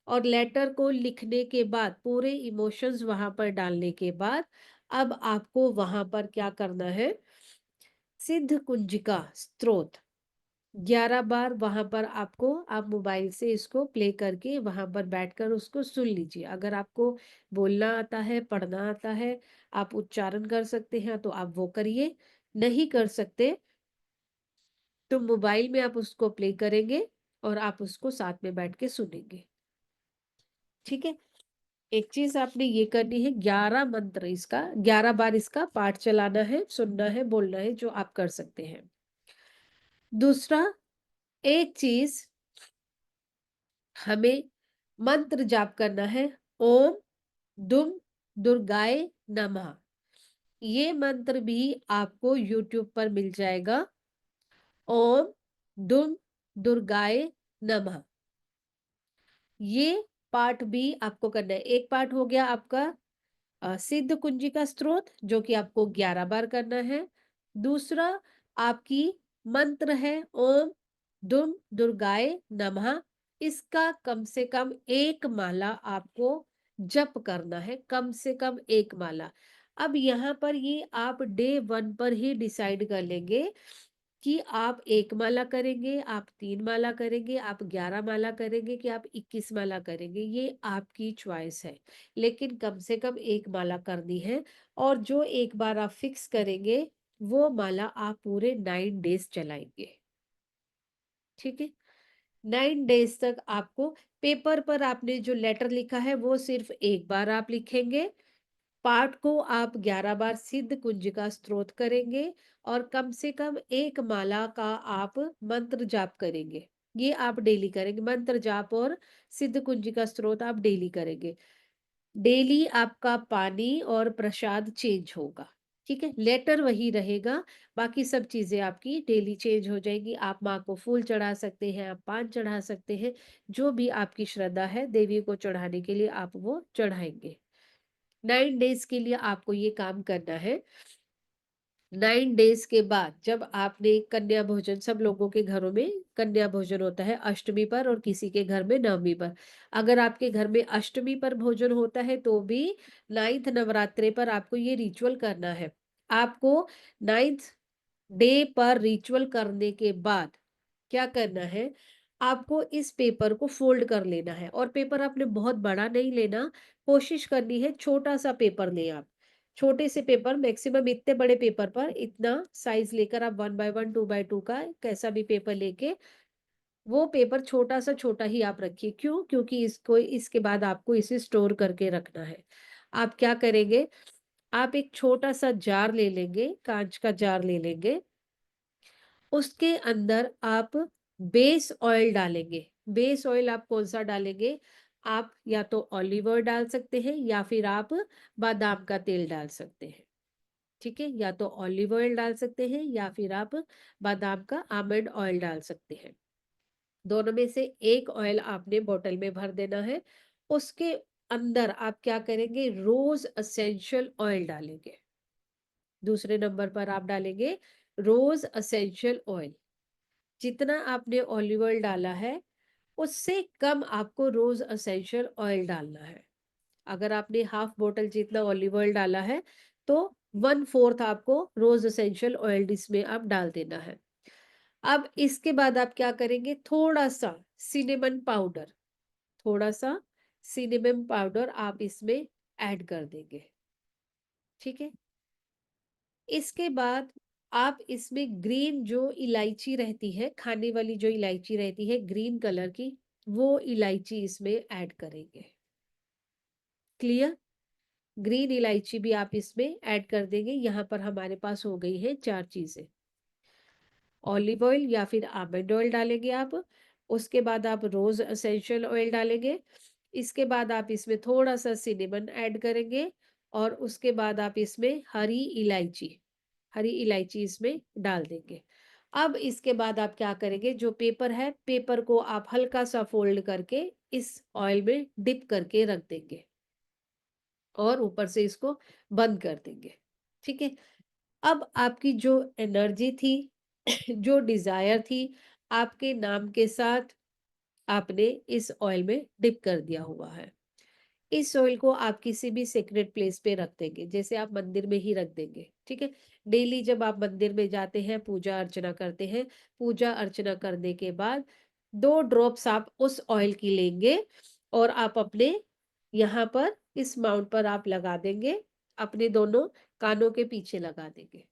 और लेटर को लिखने के बाद पूरे इमोशंस वहाँ पर डालने के बाद, अब आपको वहाँ पर क्या करना है, सिद्ध कुंजिका स्तोत्र 11 बार वहाँ पर आपको, आप मोबाइल से इसको प्ले करके वहाँ पर बैठकर उसको सुन लीजिए। अगर आपको बोलना आता है, पढ़ना आता है, आप उच्चारण कर सकते हैं तो आप वो करिए। नहीं कर सकते तो मोबाइल में आप उसको प्ले करेंगे और आप उसको साथ में बैठ के सुनेंगे। ठीक है? एक चीज़ आपने ये करनी है, 11 मंत्र इसका, 11 बार इसका पाठ चलाना है, सुनना है, बोलना है, जो आप कर सकते हैं। दूसरा, एक चीज़ हमें मंत्र जाप करना है, ओम दुम दुर्गाय नमः। ये मंत्र भी आपको यूट्यूब पर मिल जाएगा। ओम दुम दुर्गाय नमः। ये पाठ भी आपको करना है। एक पाठ हो गया आपका सिद्ध कुंजिका स्तोत्र, जो कि आपको 11 बार करना है। दूसरा आपकी मंत्र है ओम दुम दुर्गाय नमः। इसका कम से कम एक माला आपको जप करना है, कम से कम एक माला। अब यहाँ पर ये आप डे 1 पर ही डिसाइड कर लेंगे कि आप 1 माला करेंगे, आप 3 माला करेंगे, आप 11 माला करेंगे, कि आप 21 माला करेंगे, ये आपकी चॉइस है। लेकिन कम से कम 1 माला करनी है, और जो एक बार आप फिक्स करेंगे, वो माला आप पूरे 9 डेज़ चलाएँगे। ठीक है? 9 डेज़ तक आपको, पेपर पर आपने जो लेटर लिखा है, वो सिर्फ़ 1 बार आप लिखेंगे। पाठ को आप 11 बार सिद्ध कुंजिका स्तोत्र करेंगे, और कम से कम 1 माला का आप मंत्र जाप करेंगे। ये आप डेली करेंगे, मंत्र जाप और सिद्ध कुंजिका स्तोत्र आप डेली करेंगे। डेली आपका पानी और प्रसाद चेंज होगा। ठीक है? लेटर वही रहेगा, बाकी सब चीज़ें आपकी डेली चेंज हो जाएगी। आप माँ को फूल चढ़ा सकते हैं, आप पान चढ़ा सकते हैं, जो भी आपकी श्रद्धा है देवी को चढ़ाने के लिए आप वो चढ़ाएँगे। 9 डेज़ के लिए आपको ये काम करना है। 9 डेज़ के बाद जब आपने कन्या भोजन, सब लोगों के घरों में कन्या भोजन होता है अष्टमी पर, और किसी के घर में नवमी पर। अगर आपके घर में अष्टमी पर भोजन होता है, तो भी 9th नवरात्रे पर आपको ये रिचुअल करना है। आपको 9th डे पर रिचुअल करने के बाद क्या करना है, आपको इस पेपर को फोल्ड कर लेना है, और पेपर आपने बहुत बड़ा नहीं लेना, कोशिश करनी है छोटा सा पेपर लें आप। छोटे से पेपर, मैक्सिमम इतने बड़े पेपर पर इतना साइज लेकर आप 1 बाय 1 2 बाय 2 का कैसा भी पेपर लेके, वो पेपर छोटा सा छोटा ही आप रखिए। क्यों? क्योंकि इसको, इसके बाद आपको इसे स्टोर करके रखना है। आप क्या करेंगे, आप एक छोटा सा जार ले लेंगे, कांच का जार ले लेंगे, उसके अंदर आप बेस ऑयल डालेंगे। बेस ऑयल आप कौन-सा डालेंगे? आप या तो ऑलिव ऑयल डाल सकते हैं, या फिर आप बादाम का तेल डाल सकते हैं। ठीक है? या तो ऑलिव ऑयल डाल सकते हैं, या फिर आप बादाम का आमंड ऑयल डाल सकते हैं। दोनों में से एक ऑयल आपने बॉटल में भर देना है। उसके अंदर आप क्या करेंगे, रोज़ एसेंशियल ऑयल डालेंगे। दूसरे नंबर पर आप डालेंगे रोज़ एसेंशियल ऑयल। जितना आपने ऑलिव ऑयल डाला है, उससे कम आपको रोज़ एसेंशियल ऑयल डालना है। अगर आपने हाफ बोतल जितना ऑलिव ऑयल डाला है, तो 1/4 आपको रोज़ एसेंशियल ऑयल इसमें आप डाल देना है। अब इसके बाद आप क्या करेंगे, थोड़ा-सा सिनेमन पाउडर, थोड़ा-सा सिनेमन पाउडर आप इसमें ऐड कर देंगे। ठीक है? इसके बाद आप इसमें ग्रीन जो इलायची रहती है, खाने वाली जो इलायची रहती है ग्रीन कलर की, वो इलायची इसमें ऐड करेंगे। क्लियर? ग्रीन इलायची भी आप इसमें ऐड कर देंगे। यहाँ पर हमारे पास हो गई है 4 चीज़ें। ऑलिव ऑयल या फिर आमंड ऑयल डालेंगे आप, उसके बाद आप रोज़ एसेंशियल ऑयल डालेंगे, इसके बाद आप इसमें थोड़ा-सा सिनेमन ऐड करेंगे, और उसके बाद आप इसमें हरी इलायची इसमें डाल देंगे। अब इसके बाद आप क्या करेंगे, जो पेपर है, पेपर को आप हल्का सा फोल्ड करके इस ऑयल में डिप करके रख देंगे और ऊपर से इसको बंद कर देंगे। ठीक है। अब आपकी जो एनर्जी थी जो डिजायर थी, आपके नाम के साथ आपने इस ऑयल में डिप कर दिया हुआ है। इस ऑयल को आप किसी भी सीक्रेट प्लेस पे रख देंगे, जैसे आप मंदिर में ही रख देंगे। ठीक है। डेली जब आप मंदिर में जाते हैं, पूजा अर्चना करते हैं, पूजा अर्चना करने के बाद 2 ड्रॉप्स आप उस ऑयल की लेंगे और आप अपने यहाँ पर इस माउंट पर आप लगा देंगे, अपने दोनों कानों के पीछे लगा देंगे।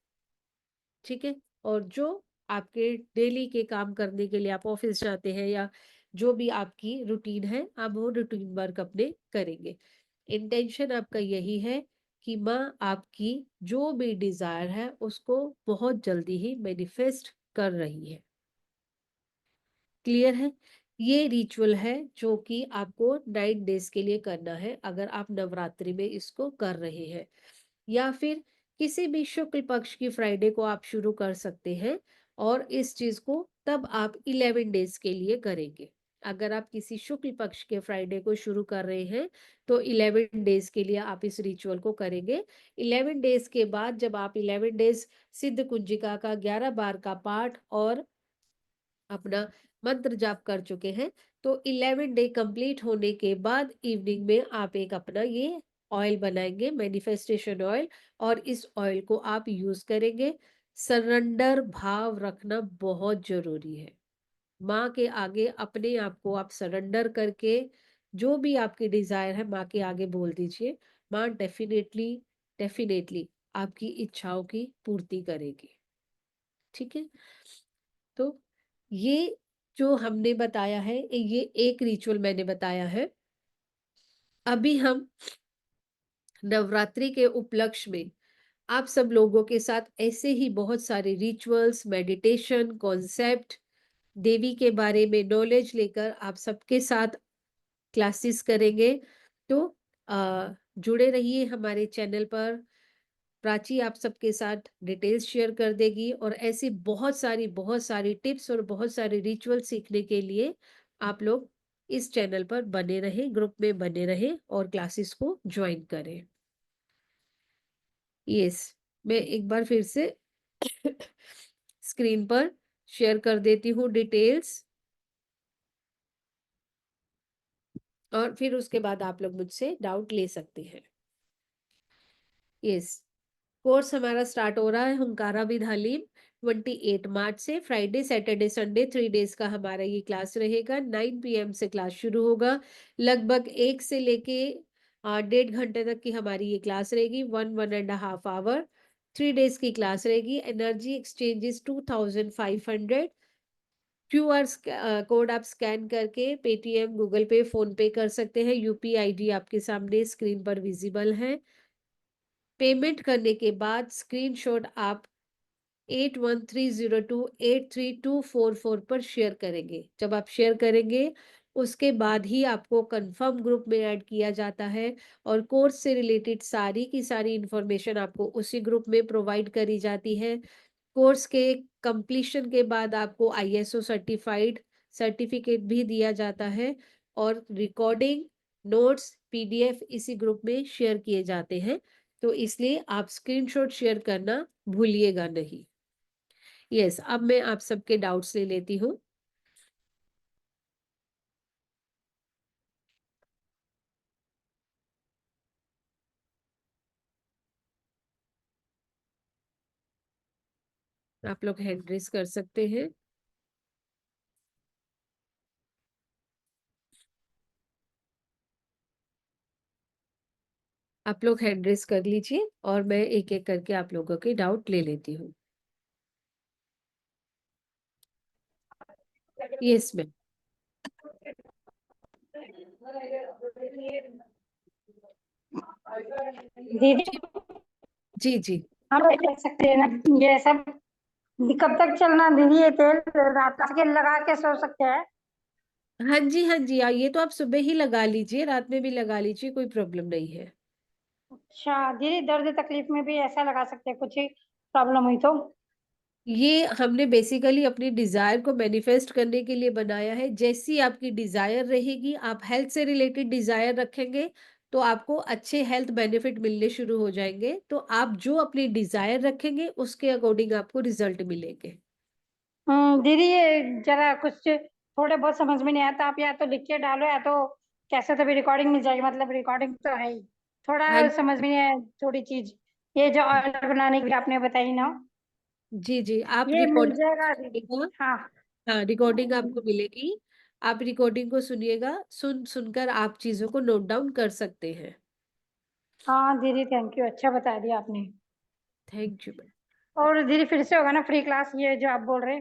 ठीक है। और जो आपके डेली के काम करने के लिए आप ऑफिस जाते हैं या जो भी आपकी रूटीन है, आप वो रूटीन वर्क अपने करेंगे। इंटेंशन आपका यही है कि माँ आपकी जो भी डिजायर है उसको बहुत जल्दी ही मैनिफेस्ट कर रही है। क्लियर है? ये रिचुअल है जो कि आपको 9 डेज के लिए करना है, अगर आप नवरात्रि में इसको कर रहे हैं। या फिर किसी भी शुक्ल पक्ष की फ्राइडे को आप शुरू कर सकते हैं और इस चीज को तब आप 11 डेज के लिए करेंगे। अगर आप किसी शुक्ल पक्ष के फ्राइडे को शुरू कर रहे हैं तो 11 डेज के लिए आप इस रिचुअल को करेंगे। 11 डेज के बाद जब आप 11 डेज सिद्ध कुंजिका का 11 बार का पाठ और अपना मंत्र जाप कर चुके हैं, तो 11 डे कंप्लीट होने के बाद इवनिंग में आप एक अपना ये ऑयल बनाएंगे, मैनिफेस्टेशन ऑयल, और इस ऑयल को आप यूज करेंगे। सरेंडर भाव रखना बहुत जरूरी है। माँ के आगे अपने आप को आप सरेंडर करके जो भी आपकी डिजायर है माँ के आगे बोल दीजिए। माँ डेफिनेटली डेफिनेटली आपकी इच्छाओं की पूर्ति करेगी। ठीक है। तो ये जो हमने बताया है, ये एक रिचुअल मैंने बताया है। अभी हम नवरात्रि के उपलक्ष्य में आप सब लोगों के साथ ऐसे ही बहुत सारे रिचुअल्स, मेडिटेशन, कॉन्सेप्ट, देवी के बारे में नॉलेज लेकर आप सबके साथ क्लासेस करेंगे। तो जुड़े रहिए हमारे चैनल पर। प्राची आप सबके साथ डिटेल्स शेयर कर देगी और ऐसी बहुत सारी टिप्स और बहुत सारे रिचुअल सीखने के लिए आप लोग इस चैनल पर बने रहें, ग्रुप में बने रहें और क्लासेस को ज्वाइन करें। यस, मैं एक बार फिर से स्क्रीन पर शेयर कर देती हूँ डिटेल्स, और फिर उसके बाद आप लोग मुझसे डाउट ले सकते हैं। यस, कोर्स हमारा स्टार्ट हो रहा है हुंकारा विद हलीम 28 मार्च से। फ्राइडे सैटरडे संडे 3 डेज का हमारा ये क्लास रहेगा। 9 PM से क्लास शुरू होगा। लगभग 1 से लेके 1.5 घंटे तक की हमारी ये क्लास रहेगी। 1-1.5 आवर 3 डेज की क्लास रहेगी। Energy exchanges 2500। QR कोड आप स्कैन करके पेटीएम, गूगल पे, फोन पे कर सकते हैं। UPI ID आपके सामने स्क्रीन पर विजिबल है। पेमेंट करने के बाद स्क्रीनशॉट आप 8130283244 पर शेयर करेंगे। जब आप शेयर करेंगे उसके बाद ही आपको कंफर्म ग्रुप में ऐड किया जाता है और कोर्स से रिलेटेड सारी की सारी इंफॉर्मेशन आपको उसी ग्रुप में प्रोवाइड करी जाती है। कोर्स के कंप्लीशन के बाद आपको ISO सर्टिफाइड सर्टिफिकेट भी दिया जाता है और रिकॉर्डिंग, नोट्स, PDF इसी ग्रुप में शेयर किए जाते हैं। तो इसलिए आप स्क्रीनशॉट शेयर करना भूलिएगा नहीं। यस, अब मैं आप सबके डाउट्स ले लेती हूँ। आप लोग हैंड रेज कर सकते हैं। आप लोग हैंड रेज कर लीजिए और मैं एक एक करके आप लोगों के डाउट ले लेती हूँ। Yes ma'am. दीदी, जी जी जी। हम कर सकते हैं ना ये सब? कब तक चलना दीदी? ये तेल रात के लगा के सो सकते हैं? हाँ जी हाँ जी, ये तो आप सुबह ही लगा लीजिए, रात में भी लगा लीजिए, कोई प्रॉब्लम नहीं है। अच्छा दीदी, दर्द तकलीफ में भी ऐसा लगा सकते हैं? कुछ ही प्रॉब्लम हुई तो? ये हमने बेसिकली अपनी डिजायर को मैनिफेस्ट करने के लिए बनाया है। जैसी आपकी डिजायर रहेगी, आप हेल्थ से रिलेटेड डिजायर रखेंगे तो आपको अच्छे हेल्थ बेनिफिट मिलने शुरू हो जाएंगे। तो आप जो अपनी डिजायर रखेंगे उसके अकॉर्डिंग आपको रिजल्ट मिलेंगे। दीदी ये जरा कुछ थोड़े बहुत समझ में नहीं आता, आप या तो लिख के डालो या तो कैसे तो भी रिकॉर्डिंग मिल जाएगी, मतलब रिकॉर्डिंग तो है ही। हाँ थोड़ा समझ में नहीं आया थोड़ी चीज, ये जो ऑर्डर बनाने की आपने बताई ना, जी जी, आप ये मिल जाएगा दीदी? रिकॉर्डिंग, हाँ। हाँ रिकॉर्डिंग आपको मिलेगी। आप रिकॉर्डिंग को सुनिएगा, सुनकर आप चीजों को नोट डाउन कर सकते हैं। हाँ दीदी थैंक यू, अच्छा बता दिया आपने। Thank you. और दीदी फिर से होगा ना फ्री क्लास, ये जो आप बोल रहे,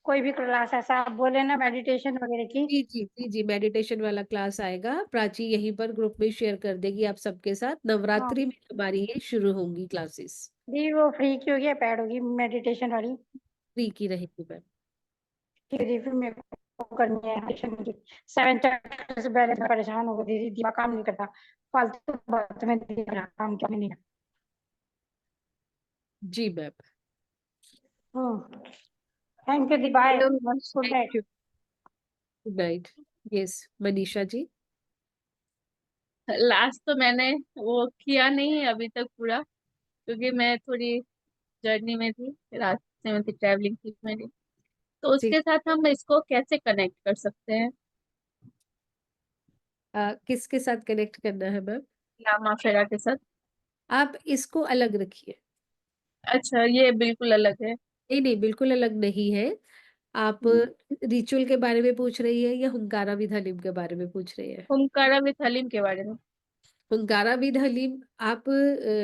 कोई भी क्लास ऐसा आप बोले ना मेडिटेशन वगैरह की? जी जी जी जी, मेडिटेशन वाला क्लास आएगा। प्राची यहीं पर ग्रुप में शेयर कर देगी आप सबके साथ। हाँ नवरात्रि में हमारी ये शुरू होंगी क्लासेस। दीदी वो फ्री की होगी या पेड होगी मेडिटेशन वाली? फ्री की रहेगी मैम। ठीक है दीदी, फिर मेरे को करनी है मेडिटेशन की। 7 चैप्टर से पहले मैं परेशान हो गई दीदी, दिमाग काम नहीं करता, फालतू बात में दीदी मेरा काम क्या नहीं है। जी मैम। थैंक यू दी, bye, hello good thank night. You. Good night. Yes Manisha ji. Last तो मैंने वो किया नहीं है अभी तक पूरा, क्योंकि मैं थोड़ी जर्नी में थी, रास्ते में थी, ट्रैवलिंग थी मेरी। तो ठीक। उसके साथ हम इसको कैसे कनेक्ट कर सकते हैं? किसके साथ कनेक्ट करना है मैम? लामा फेरा के साथ? आप इसको अलग रखिए। अच्छा, ये बिल्कुल अलग है। नहीं नहीं, बिल्कुल अलग नहीं है। आप रिचुअल के बारे में पूछ रही है या हुंकारा विद हलीम के बारे में पूछ रही है? ओमकारा विथ हलीम के बारे में। हुंकारा विद हलीम आप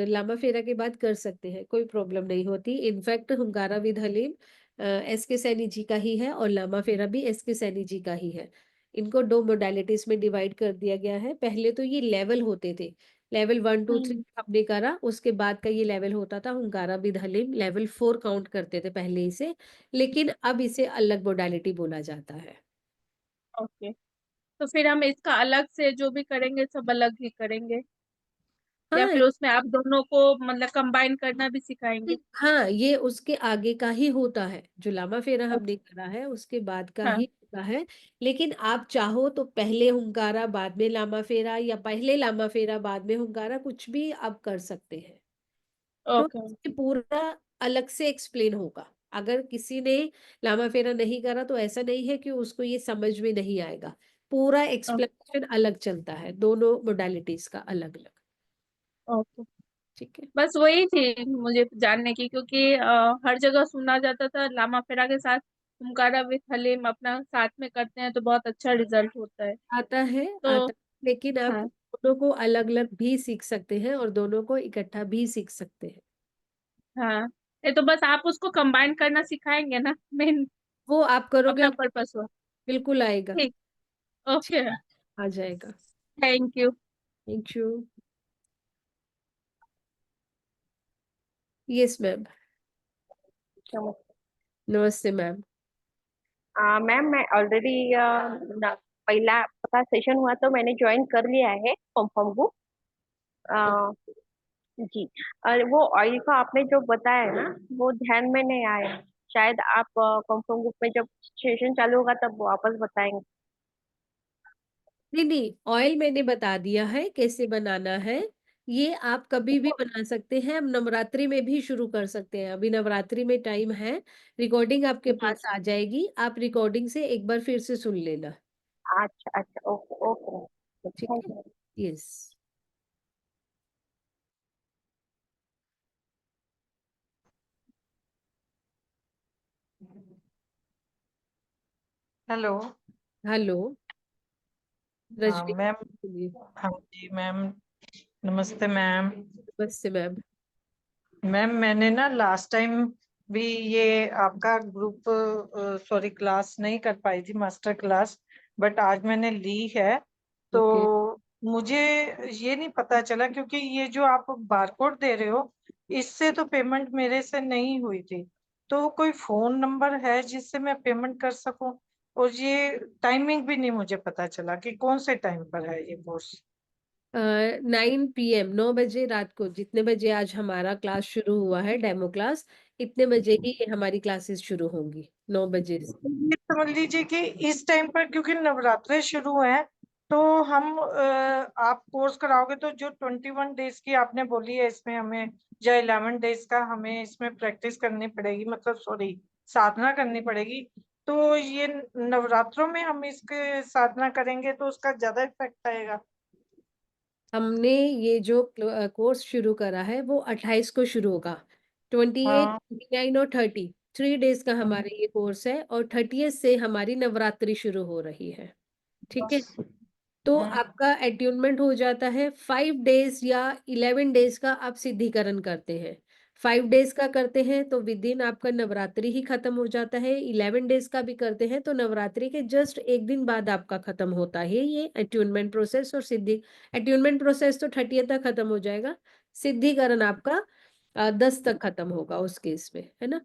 लामा फेरा के बाद कर सकते हैं, कोई प्रॉब्लम नहीं होती। इनफैक्ट हुंकारा विद हलीम एस के सैनी जी का ही है और लामा फेरा भी एस के सैनी जी का ही है। इनको दो मोडालिटीज में डिवाइड कर दिया गया है। पहले तो ये लेवल होते थे, लेवल 1 2 3 हम्म। हमने करा, उसके बाद का ये लेवल होता था हुंकारा विद हलीम। लेवल 4 काउंट करते थे पहले इसे, लेकिन अब इसे अलग मोडालिटी बोला जाता है। ओके, तो फिर हम इसका अलग से जो भी करेंगे सब अलग ही करेंगे, या हाँ फिर उसमें आप दोनों को मतलब कंबाइन करना भी सिखाएंगे? हाँ, ये उसके आगे का ही होता है। जो लामा फेरा हमने करा है उसके बाद का हाँ। ही होता है। लेकिन आप चाहो तो पहले हुंकारा बाद में लामा फेरा, या पहले लामा फेरा बाद में हुंकारा, कुछ भी आप कर सकते हैं। तो ओके। ये पूरा अलग से एक्सप्लेन होगा। अगर किसी ने लामा फेरा नहीं करा तो ऐसा नहीं है कि उसको ये समझ में नहीं आएगा। पूरा एक्सप्लेनेशन अलग चलता है, दोनों मोडालिटीज का अलग अलग। ओके, ठीक है। बस वही थी मुझे जानने की, क्योंकि हर जगह सुना जाता था लामा फेरा के साथ ओमकारा विथ हलीम अपना साथ में करते हैं तो बहुत अच्छा रिजल्ट होता है। आता है, तो आता है। लेकिन आप हाँ। दोनों को अलग अलग भी सीख सकते हैं और दोनों को इकट्ठा भी सीख सकते हैं। हाँ, ये तो बस आप उसको कंबाइन करना सिखाएंगे ना, मेन वो आप करोगे, अपना आप पर्पस हो। बिल्कुल आएगा। ठीक। ठीक, ओके। आ जाएगा। Thank you. Thank you. Yes ma'am. नमस्ते मैम। मैम मैं ऑलरेडी पहला आपका सेशन हुआ तो मैंने ज्वाइन कर लिया है कंफर्म को। जी। और वो ऑयल का आपने जो बताया है ना, वो ध्यान में नहीं आया। शायद आप कंफर्म ग्रुप में जब सेशन चालू होगा तब वापस बताएंगे। नहीं नहीं, ऑयल मैंने बता दिया है कैसे बनाना है। ये आप कभी भी बना सकते हैं, हम नवरात्रि में भी शुरू कर सकते हैं। अभी नवरात्रि में टाइम है। रिकॉर्डिंग आपके जी। पास आ जाएगी, आप रिकॉर्डिंग से एक बार फिर से सुन लेना। अच्छा अच्छा, ओके ओके, ठीक थैंक है। यू। यस। हेलो। हेलो हाँ रजनी। मैम। हाँ जी मैम, नमस्ते मैम। नमस्ते मैम। मैम मैंने ना लास्ट टाइम भी ये आपका ग्रुप सॉरी क्लास नहीं कर पाई थी, मास्टर क्लास, बट आज मैंने ली है। तो ओके। मुझे ये नहीं पता चला, क्योंकि ये जो आप बारकोड दे रहे हो इससे तो पेमेंट मेरे से नहीं हुई थी। तो कोई फोन नंबर है जिससे मैं पेमेंट कर सकूं? और ये टाइमिंग भी नहीं मुझे पता चला कि कौन से टाइम पर है ये कोर्स। 9 PM 9 बजे रात को, जितने बजे आज हमारा क्लास शुरू हुआ है डेमो क्लास, इतने बजे ही हमारी क्लासेस शुरू होंगी, 9 बजे से। ये समझ लीजिए कि इस टाइम पर क्योंकि नवरात्रे शुरू हैं, तो हम आप कोर्स कराओगे तो जो 21 डेज की आपने बोली है इसमें हमें, या 11 डेज का हमें इसमें प्रैक्टिस करनी पड़ेगी, मतलब सॉरी साधना करनी पड़ेगी। तो ये नवरात्रों में हम इसके साधना करेंगे तो उसका ज्यादा इफेक्ट आएगा। हमने ये जो कोर्स शुरू करा है वो 28 को शुरू होगा। 28, हाँ 29 और 30 3 डेज का हमारा ये कोर्स है, और 30 से हमारी नवरात्रि शुरू हो रही है। ठीक है, तो आपका एट्यूनमेंट हो जाता है 5 डेज या 11 डेज का। आप सिद्धिकरण करते हैं, 5 डेज का करते हैं तो विद इन आपका नवरात्रि ही खत्म हो जाता है। 11 डेज का भी करते हैं तो नवरात्रि के जस्ट एक दिन बाद आपका खत्म होता है ये एट्यूनमेंट प्रोसेस। और सिद्धि एट्यूनमेंट प्रोसेस तो 30 तक खत्म हो जाएगा, सिद्धिकरण आपका 10 तक खत्म होगा उस केस में, है ना।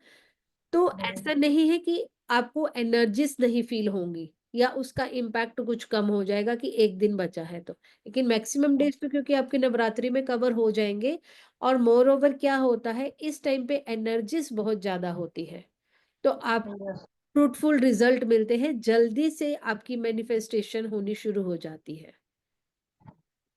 तो ऐसा नहीं है कि आपको एनर्जीज नहीं फील होंगी या उसका इम्पैक्ट कुछ कम हो जाएगा कि एक दिन बचा है तो, लेकिन मैक्सिमम डेज तो क्योंकि आपके नवरात्रि में कवर हो जाएंगे। और मोर ओवर क्या होता है, इस टाइम पे एनर्जीज बहुत ज्यादा होती है, तो आप फ्रूटफुल रिजल्ट मिलते हैं, जल्दी से आपकी मैनिफेस्टेशन होनी शुरू हो जाती है।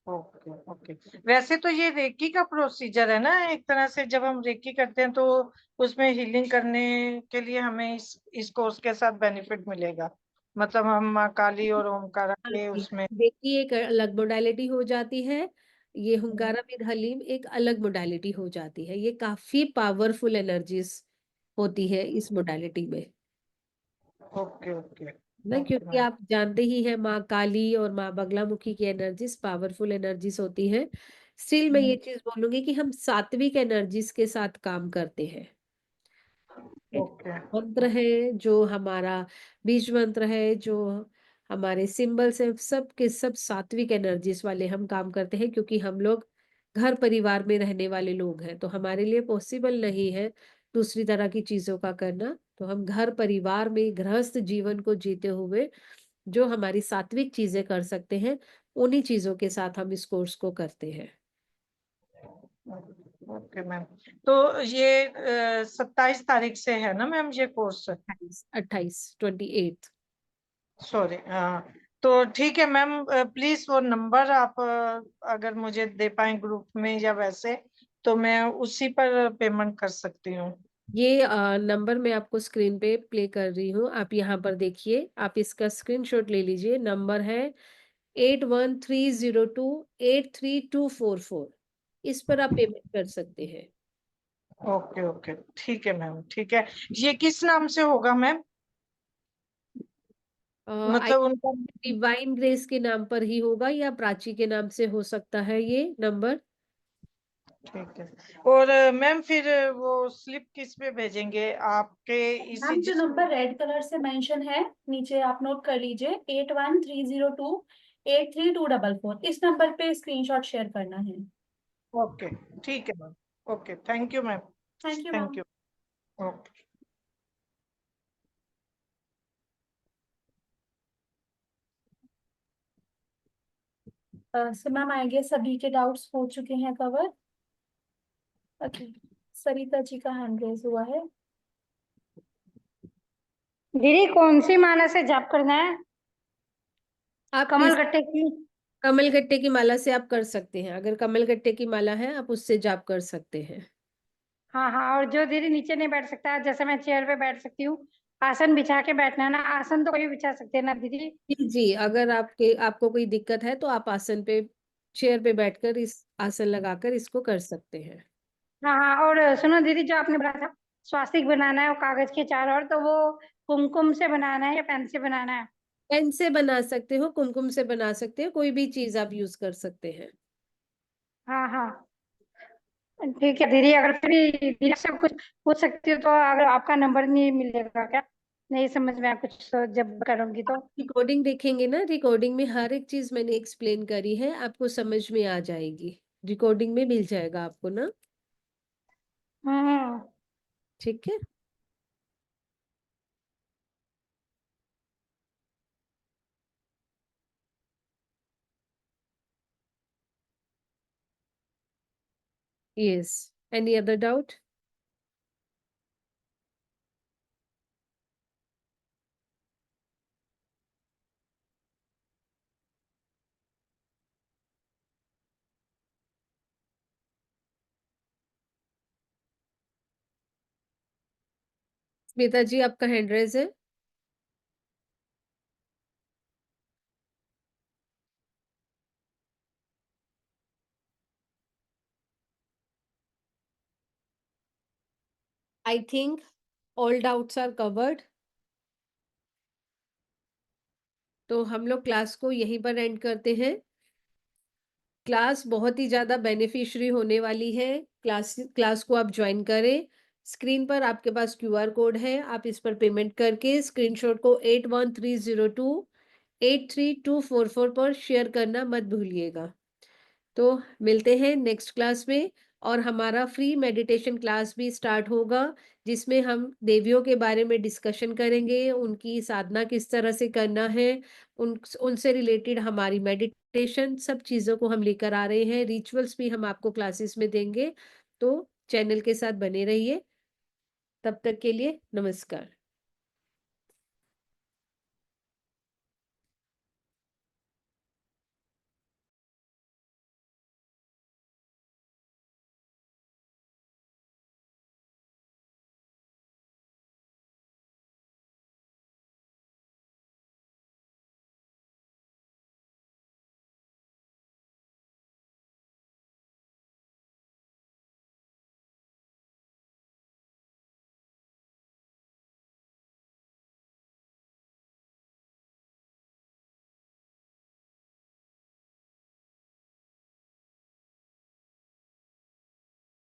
Okay okay. वैसे तो ये रेकी का प्रोसीजर है ना एक तरह से, जब हम रेकी करते हैं तो उसमें हीलिंग करने के लिए हमें इस कोर्स के साथ बेनिफिट मिलेगा, मतलब हम माँ काली और ओमकारा हाँ के जी, उसमें। देखिए एक अलग मोडालिटी हो जाती है, ये हुंकारा विद हलीम एक अलग मोडालिटी हो जाती है। ये काफी पावरफुल एनर्जीज होती है इस मोडालिटी में ओके ओके ना, ओके क्योंकि मैम। आप जानते ही हैं माँ काली और माँ बगलामुखी की एनर्जीज पावरफुल एनर्जीज होती हैं। स्टिल मैं ये चीज बोलूंगी कि हम सात्विक एनर्जीज के साथ काम करते हैं। ओके मंत्र है जो हमारा, बीज मंत्र है जो हमारे सिंबल्स है, सब के सब सात्विक एनर्जीज वाले हम काम करते हैं, क्योंकि हम लोग घर परिवार में रहने वाले लोग हैं, तो हमारे लिए पॉसिबल नहीं है दूसरी तरह की चीजों का करना। तो हम घर परिवार में गृहस्थ जीवन को जीते हुए जो हमारी सात्विक चीजें कर सकते हैं, उन्हीं चीजों के साथ हम इस कोर्स को करते हैं। Okay ma'am. तो ये 27 तारीख से है ना मैम ये कोर्स? 28 28। सॉरी हाँ। तो ठीक है मैम, प्लीज वो नंबर आप अगर मुझे दे पाए ग्रुप में या वैसे, तो मैं उसी पर पेमेंट कर सकती हूँ। ये नंबर मैं आपको स्क्रीन पे प्ले कर रही हूँ, आप यहाँ पर देखिए, आप इसका स्क्रीनशॉट ले लीजिए। नंबर है 8130283244। इस पर आप पेमेंट कर सकते हैं। ओके ओके ठीक है मैम, ठीक है। ये किस नाम से होगा मैम, आई मतलब उनका? डिवाइन ग्रेस के नाम पर ही होगा या प्राची के नाम से हो सकता है ये नंबर। ठीक है। और मैम फिर वो स्लिप किस पे भेजेंगे, आपके इसी मैम जो जिस? नंबर रेड कलर से मेंशन है नीचे, आप नोट कर लीजिए, 8130283244। इस नंबर पे स्क्रीनशॉट शेयर करना है। ओके ठीक है ma'am. Okay thank you ma'am. Thank you thank ma'am. You. Okay. So ma'am I guess सभी के डाउट्स हो चुके हैं कवर। ओके, सरिता जी का हैंड रेज हुआ है। दीदी कौन सी माला से जाप करना है? आप कमल गट्टे की? कमल गट्टे की माला से आप कर सकते हैं, अगर कमल गट्टे की माला है आप उससे जाप कर सकते हैं। हाँ हाँ, और जो दीदी नीचे नहीं बैठ सकता, जैसे मैं चेयर पे बैठ सकती हूँ, आसन बिछा के बैठना है ना? आसन तो कोई भी बिछा सकते हैं ना दीदी? जी जी, अगर आपको कोई दिक्कत है तो आप आसन पे, चेयर पे बैठकर इस आसन लगाकर इसको कर सकते हैं। हाँ हाँ, और सुनो दीदी, जो आपने बोला था स्वास्तिक बनाना है और कागज के चारों ओर, तो वो कुमकुम से बनाना है या पेन से बनाना है? पेन से बना सकते हो, कुमकुम से बना सकते हो, कोई भी चीज आप यूज कर सकते हैं। हाँ हाँ, ठीक है दीदी। अगर फिर भी दीदी से कुछ पूछ सकती हो तो, अगर आपका नंबर नहीं मिलेगा क्या? नहीं समझ में आया कुछ तो जब करूंगी तो? रिकॉर्डिंग देखेंगे ना, रिकॉर्डिंग में हर एक चीज मैंने एक्सप्लेन करी है, आपको समझ में आ जाएगी। रिकॉर्डिंग में मिल जाएगा आपको ना। हम्म। ठीक है। Yes. Any other doubt? Smita जी, आपका हैंड रेज है। I think all doubts are covered. तो हम लोग क्लास को यहीं पर एंड करते हैं। क्लास बहुत ही ज़्यादा बेनिफिशियरी होने वाली है। क्लास को आप ज्वाइन करें। स्क्रीन पर आपके पास क्यूआर कोड है, आप इस पर पेमेंट करके स्क्रीनशॉट को 8130283244 पर शेयर करना मत भूलिएगा। तो मिलते हैं नेक्स्ट क्लास में, और हमारा फ्री मेडिटेशन क्लास भी स्टार्ट होगा, जिसमें हम देवियों के बारे में डिस्कशन करेंगे, उनकी साधना किस तरह से करना है, उनसे रिलेटेड हमारी मेडिटेशन, सब चीज़ों को हम लेकर आ रहे हैं। रिचुअल्स भी हम आपको क्लासेस में देंगे। तो चैनल के साथ बने रहिए। तब तक के लिए नमस्कार।